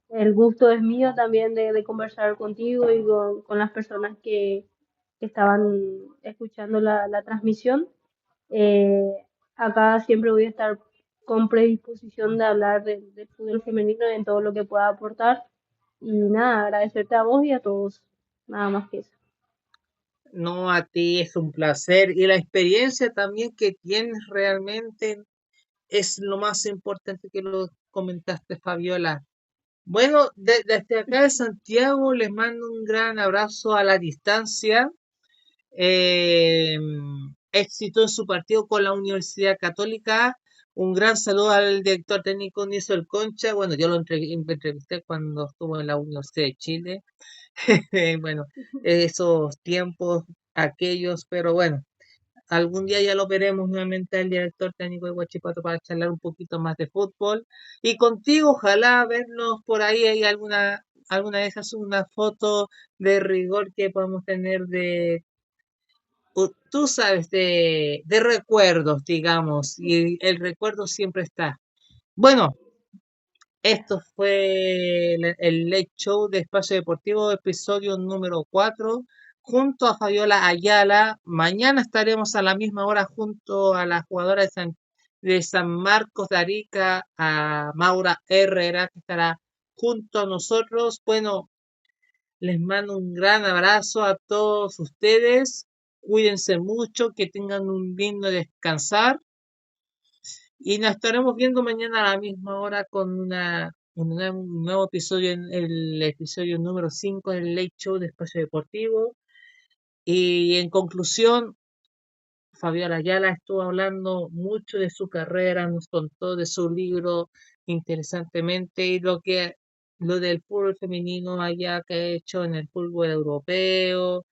el gusto es mío también de conversar contigo y con las personas que estaban escuchando la transmisión. Eh, Acá siempre voy a estar con predisposición de hablar del fútbol femenino en todo lo que pueda aportar. Y nada, agradecerte a vos y a todos. Nada más que eso. No, a ti es un placer y la experiencia también que tienes realmente es lo más importante que lo comentaste, Fabiola. Bueno, desde acá de Santiago les mando un gran abrazo a la distancia. Eh, Éxito en su partido con la Universidad Católica. Un gran saludo al director técnico Nisol Concha. Bueno, yo lo entrevisté cuando estuvo en la Universidad de Chile. Bueno, esos tiempos, aquellos, pero bueno, algún día ya lo veremos nuevamente al director técnico de Huachipato para charlar un poquito más de fútbol. Y contigo, ojalá vernos por ahí, hay alguna de esas, una foto de rigor que podemos tener tú sabes, de recuerdos, digamos, y el recuerdo siempre está. Bueno, esto fue el Late Show de Espacio Deportivo, episodio número 4 junto a Fabiola Ayala. Mañana estaremos a la misma hora junto a la jugadora de San Marcos de Arica, a Maura Herrera, que estará junto a nosotros. Bueno, les mando un gran abrazo a todos ustedes. Cuídense mucho, que tengan un lindo descansar. Y nos estaremos viendo mañana a la misma hora con un nuevo episodio, en el episodio número 5 del Late Show de Espacio Deportivo. Y en conclusión, Fabiola Ayala estuvo hablando mucho de su carrera, nos contó de su libro interesantemente y lo del fútbol femenino allá que ha hecho en el fútbol europeo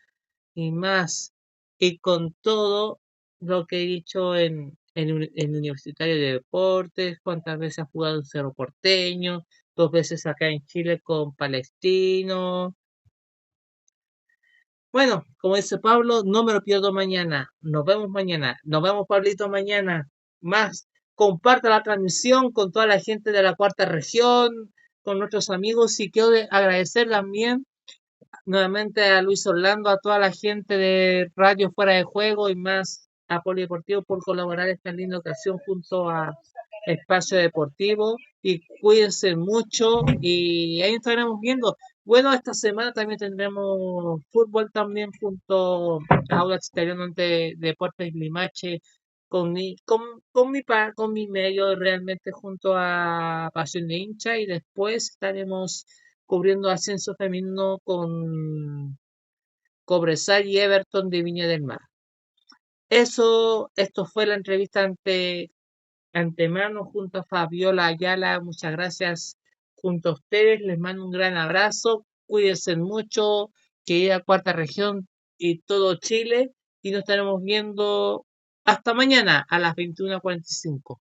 y más. Y con todo lo que he dicho en Universitario de Deportes, cuántas veces ha jugado en Cerro Porteño, dos veces acá en Chile con Palestino. Bueno, como dice Pablo, no me lo pierdo mañana. Nos vemos mañana. Nos vemos, Pablito, mañana. Más, comparta la transmisión con toda la gente de la cuarta región, con nuestros amigos y quiero agradecer también nuevamente a Luis Orlando, a toda la gente de Radio Fuera de Juego y más a Polideportivo por colaborar en esta linda ocasión junto a Espacio Deportivo. Y cuídense mucho y ahí estaremos viendo. Bueno, esta semana también tendremos fútbol también junto a Audax Italiano de Deportes Limache con mi medio realmente junto a Pasión de Hincha y después estaremos cubriendo ascenso femenino con Cobresal y Everton de Viña del Mar. Esto fue la entrevista antemano junto a Fabiola Ayala. Muchas gracias junto a ustedes. Les mando un gran abrazo. Cuídense mucho, querida cuarta región y todo Chile. Y nos estaremos viendo hasta mañana a las 21:45.